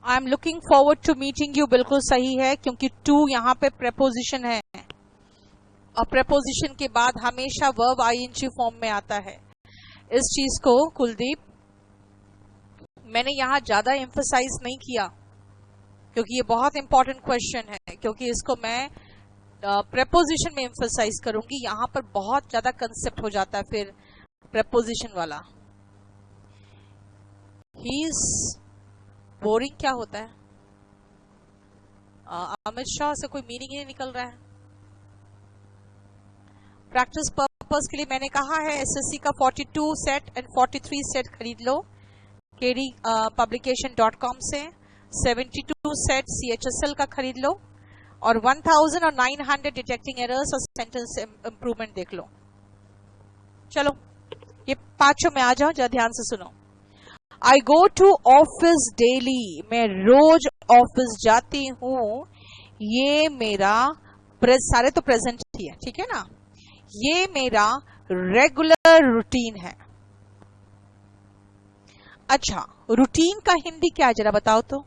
I am looking forward to meeting you, बिल्कुल सही है, क्योंकि टू यहाँ पे प्रेपोजिशन है, और प्रेपोजिशन के बाद हमेशा वर्ब आईएनजी फॉर्म में आता है। इस चीज को कुलदीप मैंने यहां ज्यादा एम्फसाइज नहीं किया, क्योंकि ये बहुत इंपॉर्टेंट क्वेश्चन है, क्योंकि इसको मैं प्रेपोजिशन में एम्फसाइज करूंगी। यहां पर बहुत ज्यादा कंसेप्ट हो जाता है फिर प्रेपोजिशन वाला। ही इज बोरिंग क्या होता है? अमित शाह से कोई मीनिंग ही नहीं निकल रहा है। प्रैक्टिस पर्पस के लिए मैंने कहा है एसएससी का 42 सेट एंड 43 सेट खरीद लो kdpublication.com से, 72 सेट CHSL का खरीद लो, और 1000 और 900 डिटेक्टिंग एरर्स और सेंटेंस इंप्रूवमेंट देख लो। चलो ये पांचों में आ जाओ, जरा ध्यान से सुनो। आई गो टू ऑफिस डेली, मैं रोज ऑफिस जाती हूं। ये मेरा सारे तो प्रेजेंट ही है, ठीक है ना। ये मेरा रेगुलर रूटीन है। अच्छा, रूटीन का हिंदी क्या है जरा बताओ तो।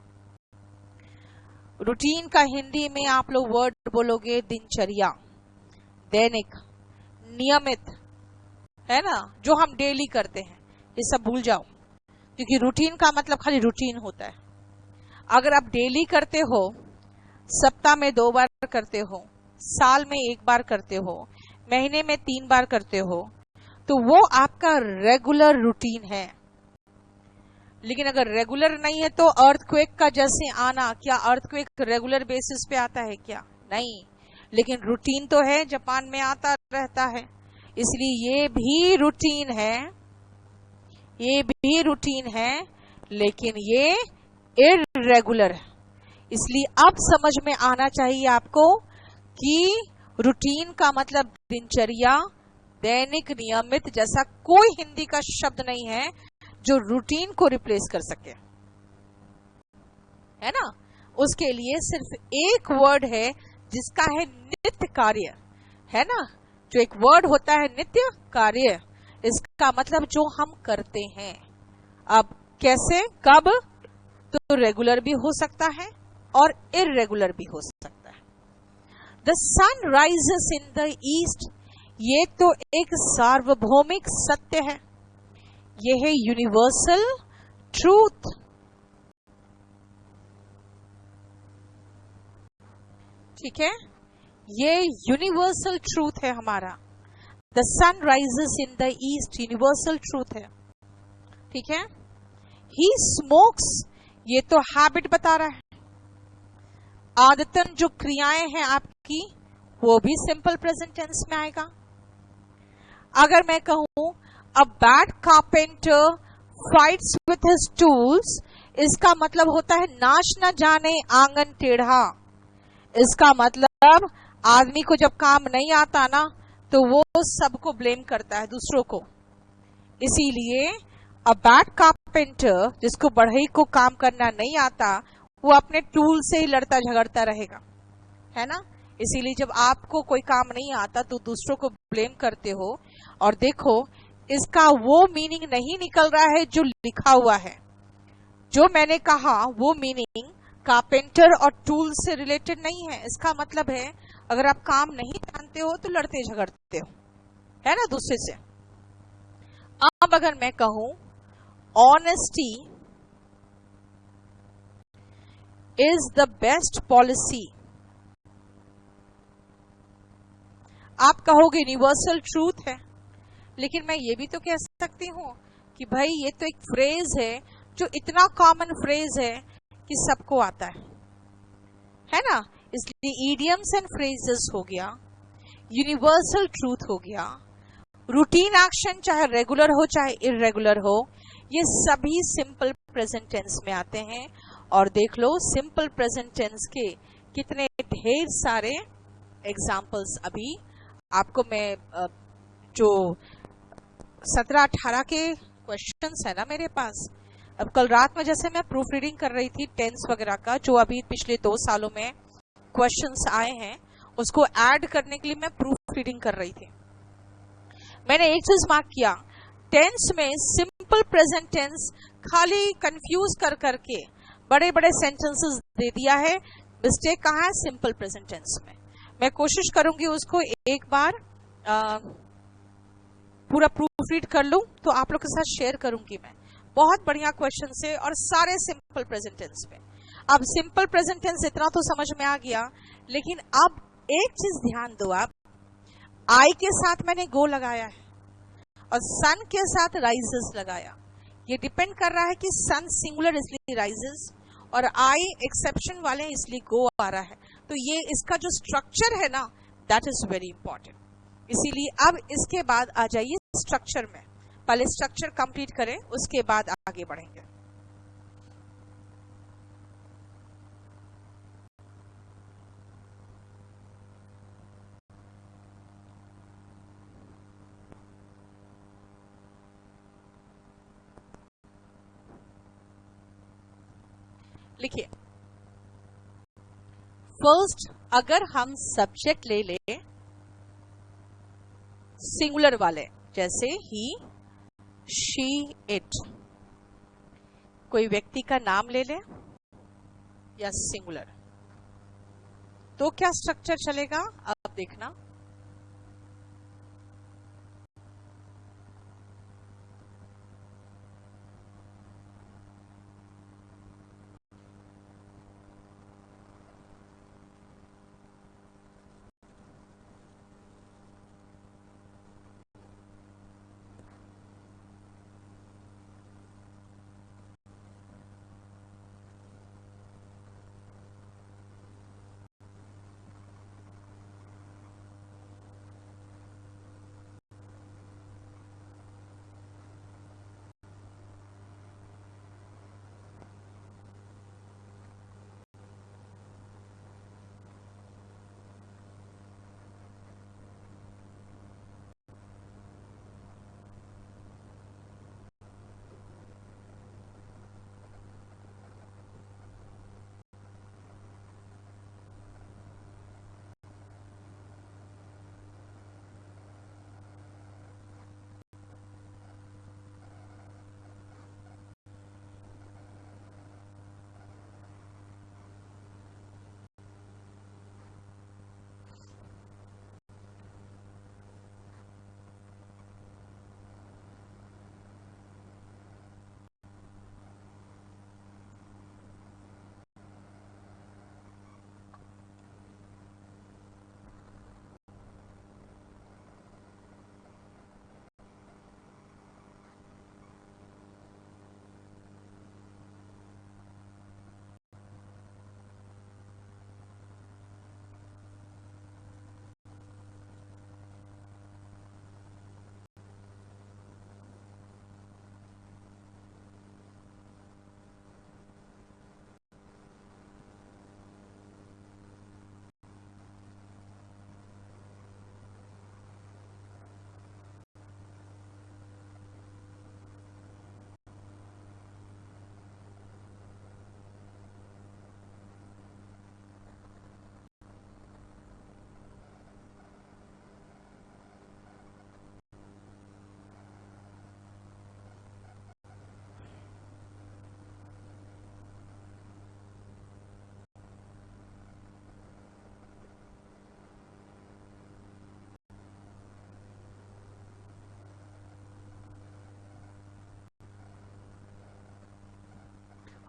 रूटीन का हिंदी में आप लोग वर्ड बोलोगे दिनचर्या, दैनिक, नियमित, है ना, जो हम डेली करते हैं। ये सब भूल जाओ, क्योंकि रूटीन का मतलब खाली रूटीन होता है। अगर आप डेली करते हो, सप्ताह में 2 बार करते हो, साल में 1 बार करते हो, महीने में 3 बार करते हो, तो वो आपका रेगुलर रूटीन है। लेकिन अगर रेगुलर नहीं है तो अर्थक्वेक का जैसे आना, क्या अर्थक्वेक रेगुलर बेसिस पे आता है क्या? नहीं। लेकिन रूटीन तो है, जापान में आता रहता है, इसलिए ये भी रूटीन है, ये भी रूटीन है, लेकिन ये इर्रेगुलर है। इसलिए अब समझ में आना चाहिए आपको कि रूटीन का मतलब दिनचर्या, दैनिक, नियमित जैसा कोई हिंदी का शब्द नहीं है जो रूटीन को रिप्लेस कर सके, है ना। उसके लिए सिर्फ एक वर्ड है जिसका है नित्य कार्य, है ना। जो एक वर्ड होता है नित्य कार्य, इसका मतलब जो हम करते हैं। अब कैसे, कब? तो रेगुलर भी हो सकता है और इर्रेगुलर भी हो सकता है। The sun rises in the east, ये तो एक सार्वभौमिक सत्य है, ये है यूनिवर्सल ट्रूथ। ठीक है, ये यूनिवर्सल ट्रूथ है हमारा। The sun rises in the east, universal truth है। ठीक है। ही स्मोक्स, ये तो हैबिट बता रहा है। आदतन जो क्रियाएं हैं आपकी, वो भी सिंपल प्रेजेंट टेंस में आएगा। अगर मैं कहूं a bad carpenter fights with his tools, इसका मतलब होता है नाच न जाने आंगन टेढ़ा। इसका मतलब आदमी को जब काम नहीं आता ना, तो वो सबको ब्लेम करता है, दूसरों को। इसीलिए अ बैड कारपेंटर, जिसको बढ़ई को काम करना नहीं आता, वो अपने टूल से ही लड़ता झगड़ता रहेगा, है ना। इसीलिए जब आपको कोई काम नहीं आता तो दूसरों को ब्लेम करते हो। और देखो, इसका वो मीनिंग नहीं निकल रहा है जो लिखा हुआ है। जो मैंने कहा वो मीनिंग कारपेंटर और टूल से रिलेटेड नहीं है। इसका मतलब है अगर आप काम नहीं जानते हो तो लड़ते झगड़ते हो, है ना, दूसरे से। अब अगर मैं कहूं honesty is the best policy, आप कहोगे यूनिवर्सल ट्रूथ है, लेकिन मैं ये भी तो कह सकती हूं कि भाई ये तो एक फ्रेज है जो इतना कॉमन फ्रेज है कि सबको आता है ना। इसलिए इडियम्स एंड फ्रेजेस हो गया, यूनिवर्सल ट्रूथ हो गया, रूटीन एक्शन चाहे रेगुलर हो चाहे इर्रेगुलर हो, ये सभी सिंपल प्रेजेंट टेंस में आते हैं। और देख लो सिंपल प्रेजेंट टेंस के कितने ढेर सारे एग्जाम्पल्स अभी आपको मैं जो 17-18 के क्वेश्चंस है ना मेरे पास। अब कल रात में जैसे मैं प्रूफ रीडिंग कर रही थी टेंस वगैरह का, जो अभी पिछले 2 सालों में क्वेश्चंस आए हैं, उसको ऐड करने के लिए मैं प्रूफ रीडिंग कर रही थी। मैंने एक चीज मार्क किया, टेंस में सिंपल प्रेजेंट टेंस खाली कंफ्यूज कर करके बड़े बड़े सेंटेंसेस दे दिया है। मिस्टेक कहाँ है? सिंपल प्रेजेंट टेंस में। मैं कोशिश करूंगी उसको एक बार पूरा प्रूफ रीड कर लूं तो आप लोग के साथ शेयर करूंगी मैं। बहुत बढ़िया क्वेश्चन से और सारे सिंपल प्रेजेंट टेंस में। अब सिंपल प्रेजेंट टेंस इतना तो समझ में आ गया, लेकिन अब एक चीज ध्यान दो आप, आई के साथ मैंने गो लगाया है और सन के साथ राइजेस लगाया। ये डिपेंड कर रहा है कि सन सिंगुलर इसलिए राइजेस और आई एक्सेप्शन वाले इसलिए गो आ रहा है। तो ये इसका जो स्ट्रक्चर है ना, दैट इज वेरी इंपॉर्टेंट। इसीलिए अब इसके बाद आ जाइए स्ट्रक्चर में। पहले स्ट्रक्चर कंप्लीट करें, उसके बाद आगे बढ़ेंगे। लिखिए, फर्स्ट अगर हम सब्जेक्ट ले ले सिंगुलर वाले, जैसे ही, शी, इट, कोई व्यक्ति का नाम ले ले या सिंगुलर, तो क्या स्ट्रक्चर चलेगा? अब देखना,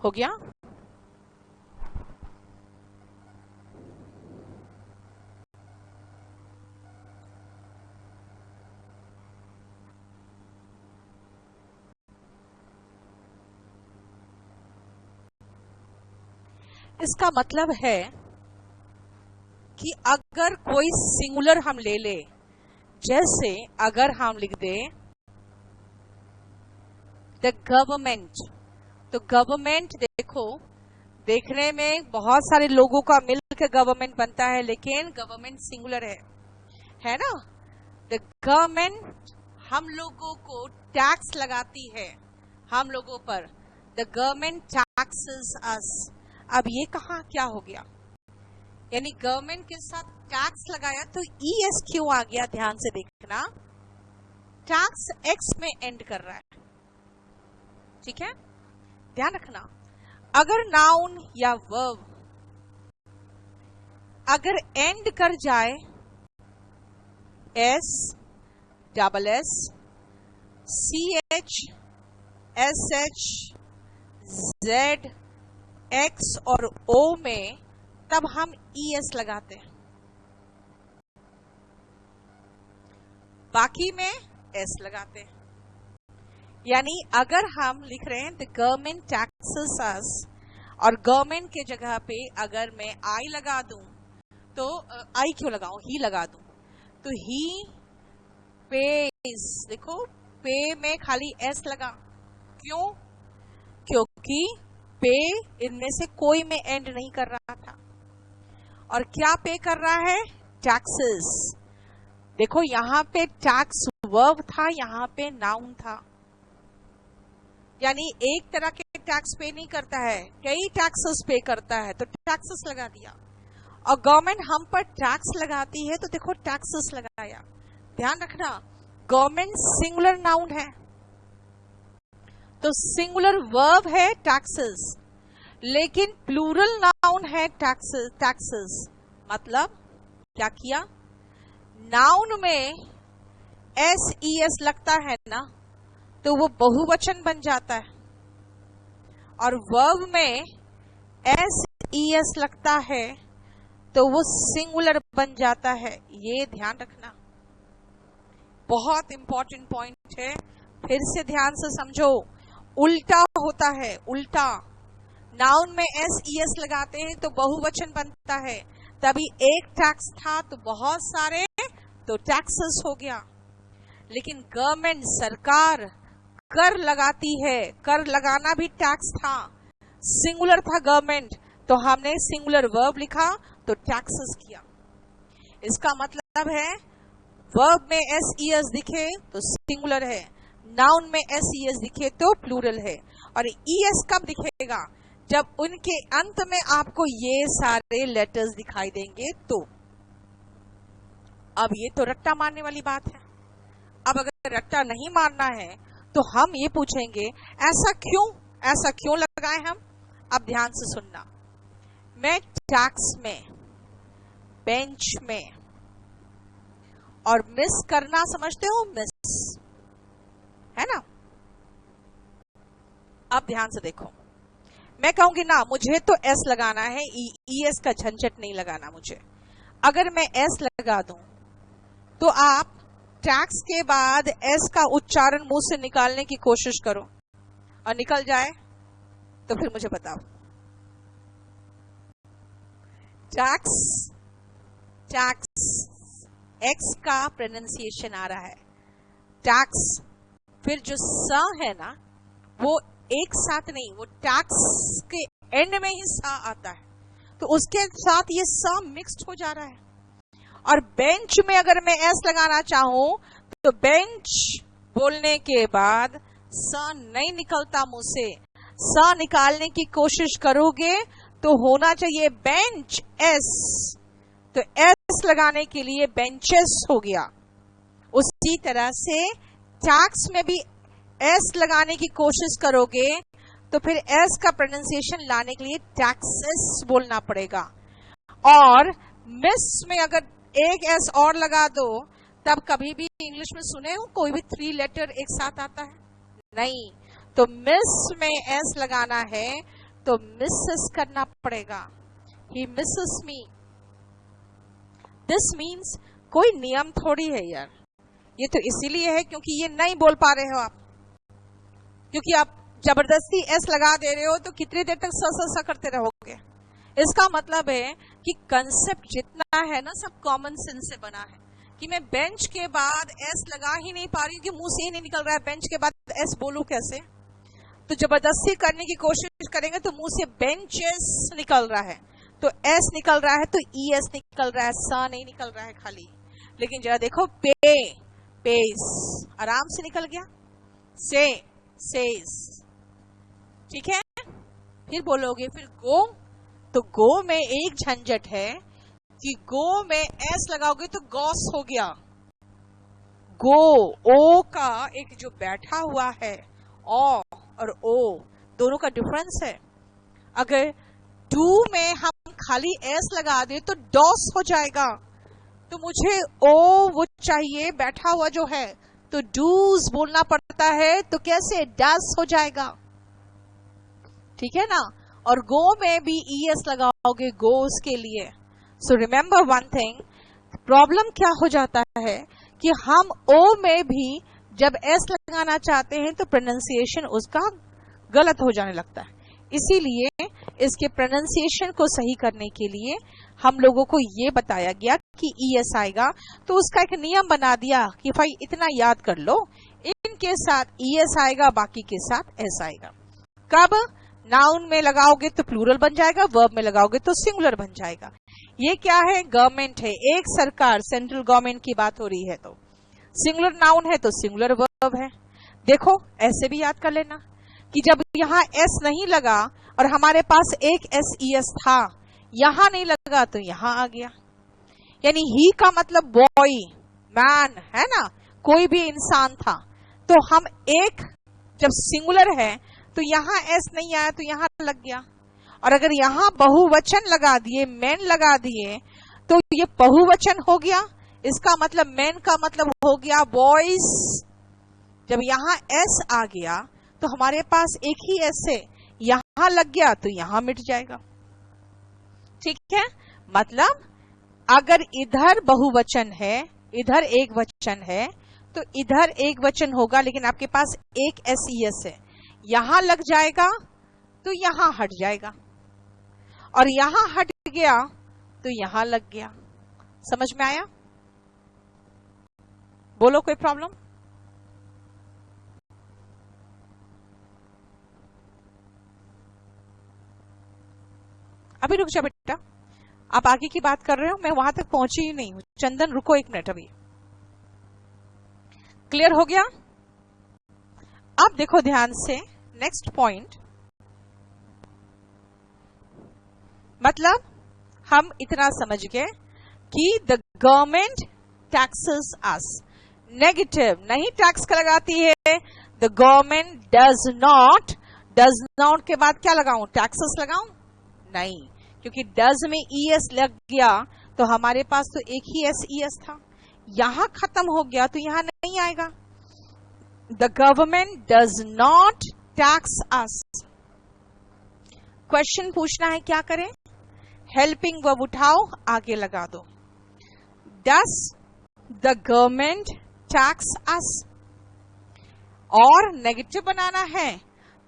हो गया? इसका मतलब है कि अगर कोई सिंगुलर हम ले ले, जैसे अगर हम लिख दे द गवर्नमेंट, तो गवर्नमेंट देखो देखने में बहुत सारे लोगों का मिलकर गवर्नमेंट बनता है, लेकिन गवर्नमेंट सिंगुलर है ना? द गवर्नमेंट हम लोगों को टैक्स लगाती है, हम लोगों पर। द गवर्नमेंट टैक्सेस अस। अब ये कहा क्या हो गया? यानी गवर्नमेंट के साथ टैक्स लगाया तो ES क्यों आ गया? ध्यान से देखना, टैक्स X में एंड कर रहा है, ठीक है? ध्यान रखना, अगर नाउन या वर्ब अगर एंड कर जाए S, double S, CH, SH, Z, X और O में, तब हम ES लगाते हैं, बाकी में S लगाते हैं। यानी अगर हम लिख रहे हैं द गवर्नमेंट टैक्सेस अस, और गवर्नमेंट के जगह पे अगर मैं I लगा दूं, तो I क्यों लगाऊं, ही लगा दूं, तो ही पेज, देखो पे में खाली S लगा, क्यों? क्योंकि पे इनमें से कोई में एंड नहीं कर रहा था, और क्या पे कर रहा है? टैक्सेस। देखो यहां पे टैक्स वर्ब था, यहां पे नाउन था, यानी एक तरह के टैक्स पे नहीं करता है, कई टैक्सेस पे करता है, तो टैक्सेस लगा दिया। और गवर्नमेंट हम पर टैक्स लगाती है, तो देखो टैक्सेस लगाया। ध्यान रखना, गवर्नमेंट सिंगुलर नाउन है, तो सिंगुलर वर्ब है टैक्सेस, लेकिन प्लूरल नाउन है टैक्सेस। मतलब क्या किया? नाउन में SES लगता है ना, तो वो बहुवचन बन जाता है, और वर्ब में SES लगता है तो वो सिंगुलर बन जाता है। ये ध्यान रखना, बहुत इंपॉर्टेंट पॉइंट है, फिर से ध्यान से समझो। उल्टा होता है, उल्टा। नाउन में SES लगाते हैं तो बहुवचन बनता है, तभी एक टैक्स था तो बहुत सारे, तो टैक्सेस हो गया। लेकिन गवर्नमेंट सरकार कर लगाती है, कर लगाना भी टैक्स था, सिंगुलर था गवर्नमेंट, तो हमने सिंगुलर वर्ब लिखा तो टैक्सेस किया। इसका मतलब है वर्ब में SES दिखे तो सिंगुलर है, नाउन में SES दिखे तो प्लूरल है। और ES कब दिखेगा? जब उनके अंत में आपको ये सारे लेटर्स दिखाई देंगे तो। अब ये तो रट्टा मारने वाली बात है। अब अगर रट्टा नहीं मारना है तो हम ये पूछेंगे ऐसा क्यों लगाए हम? अब ध्यान से सुनना, मैं टैक्स में, बेंच में, और मिस करना समझते हो? मिस है ना? अब ध्यान से देखो, मैं कहूंगी ना मुझे तो S लगाना है, ES का झंझट नहीं लगाना मुझे। अगर मैं S लगा दूं तो आप टैक्स के बाद S का उच्चारण मुंह से निकालने की कोशिश करो, और निकल जाए तो फिर मुझे बताओ। टैक्स X का प्रोनाउंसिएशन आ रहा है, टैक्स। फिर जो स है ना, वो एक साथ नहीं, वो टैक्स के एंड में ही सा आता है, तो उसके साथ ये सा मिक्स्ड हो जा रहा है। और बेंच में अगर मैं S लगाना चाहूं तो बेंच बोलने के बाद सा नहीं निकलता मुंह से, सा निकालने की कोशिश करोगे तो होना चाहिए बेंच S, तो S लगाने के लिए बेंचेस हो गया। उसी तरह से टैक्स में भी S लगाने की कोशिश करोगे तो फिर S का प्रोनाउंसिएशन लाने के लिए टैक्सेस बोलना पड़ेगा। और मिस में अगर एक S और लगा दो, तब कभी भी इंग्लिश में सुने हो कोई भी 3 लेटर एक साथ आता है? नहीं। तो मिस में S लगाना है तो मिसेस करना पड़ेगा। ही मिसेस मी। दिस मीन्स कोई नियम थोड़ी है यार, ये तो इसीलिए है क्योंकि ये नहीं बोल पा रहे हो आप, क्योंकि आप जबरदस्ती एस लगा दे रहे हो तो कितनी देर तक स करते रहोगे। इसका मतलब है कि कंसेप्ट जितना है ना सब कॉमन सेंस से बना है कि मैं बेंच के बाद एस लगा ही नहीं पा रही हूँ, कि मुंह से ही नहीं निकल रहा है, बेंच के बाद एस बोलूं कैसे। तो जबरदस्ती करने की कोशिश करेंगे तो मुंह से बेंचेस निकल रहा है, तो एस निकल रहा है, तो ई एस निकल रहा है, सा नहीं निकल रहा है खाली। लेकिन जरा देखो, पे, पेस आराम से निकल गया, से, सेज, ठीक है। फिर बोलोगे फिर गो, तो गो में एक झंझट है कि गो में एस लगाओगे तो गॉस हो गया। गो, ओ का एक जो बैठा हुआ है ओ और ओ दोनों का डिफरेंस है। अगर डू में हम खाली एस लगा दे तो डॉस हो जाएगा, तो मुझे ओ वो चाहिए बैठा हुआ जो है, तो डूज बोलना पड़ता है, तो कैसे डस हो जाएगा, ठीक है ना। और गो में भी ईएस लगाओगे गोस के लिए। So remember one thing, problem क्या हो जाता है कि हम ओ में भी जब एस लगाना चाहते हैं तो प्रोनाउंसिएशन उसका गलत हो जाने लगता है। इसीलिए इसके प्रोनाउंसिएशन को सही करने के लिए हम लोगों को ये बताया गया कि ईएस आएगा, तो उसका एक नियम बना दिया कि भाई इतना याद कर लो, इनके साथ ईएस आएगा, बाकी के साथ एस आएगा। कब? नाउन में लगाओगे तो प्लूरल बन जाएगा, वर्ब में लगाओगे तो सिंगुलर बन जाएगा। ये क्या है? गवर्नमेंट है, एक सरकार, सेंट्रल गवर्नमेंट की बात हो रही है, तो सिंगुलर नाउन है तो सिंगुलर वर्ब है। देखो ऐसे भी याद कर लेना कि जब यहाँ एस नहीं लगा और हमारे पास एक एस ई एस था, यहां नहीं लगा तो यहां आ गया। यानी ही का मतलब बॉय, मैन है ना, कोई भी इंसान था, तो हम एक जब सिंगुलर है तो यहां एस नहीं आया तो यहां लग गया। और अगर यहां बहुवचन लगा दिए, मेन लगा दिए, तो ये बहुवचन हो गया, इसका मतलब मेन का मतलब हो गया बॉयज। जब यहां एस आ गया तो हमारे पास एक ही एस है, यहां लग गया तो यहां मिट जाएगा, ठीक है। मतलब अगर इधर बहुवचन है, इधर एक वचन है, तो इधर एक वचन होगा, लेकिन आपके पास एक एस ई एस है, यहां लग जाएगा तो यहां हट जाएगा, और यहां हट गया तो यहां लग गया। समझ में आया? बोलो कोई प्रॉब्लम? अभी रुक जा बेटा, आप आगे की बात कर रहे हो, मैं वहां तक पहुंची ही नहीं हूं। चंदन रुको एक मिनट, अभी क्लियर हो गया? अब देखो ध्यान से, नेक्स्ट पॉइंट, मतलब हम इतना समझ गए कि the government taxes us. Negative नहीं टैक्स का लगाती है, द गवर्नमेंट डज नॉट के बाद क्या लगाऊं? टैक्सेस लगाऊं? नहीं, क्योंकि डज में ई एस लग गया तो हमारे पास तो एक ही एस ई एस था, यहां खत्म हो गया तो यहां नहीं आएगा। The government does not tax us. Question पूछना है, क्या करें? हेल्पिंग वर्ब उठाओ, आगे लगा दो। Does the government tax us, और नेगेटिव बनाना है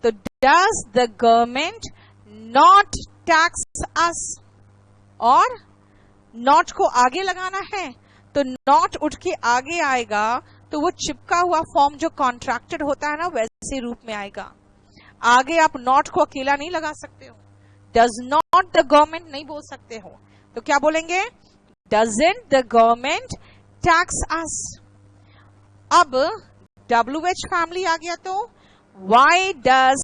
तो does the government not tax us, और नॉट को आगे लगाना है तो नॉट उठ के आगे आएगा, तो वो चिपका हुआ फॉर्म जो कॉन्ट्रैक्टेड होता है ना, वैसे रूप में आएगा। आगे आप नॉट को अकेला नहीं लगा सकते हो, डज नॉट द गवर्नमेंट नहीं बोल सकते हो, तो क्या बोलेंगे? डजंट द गवर्नमेंट टैक्स अस। अब WH फैमिली आ गया, तो वाई डज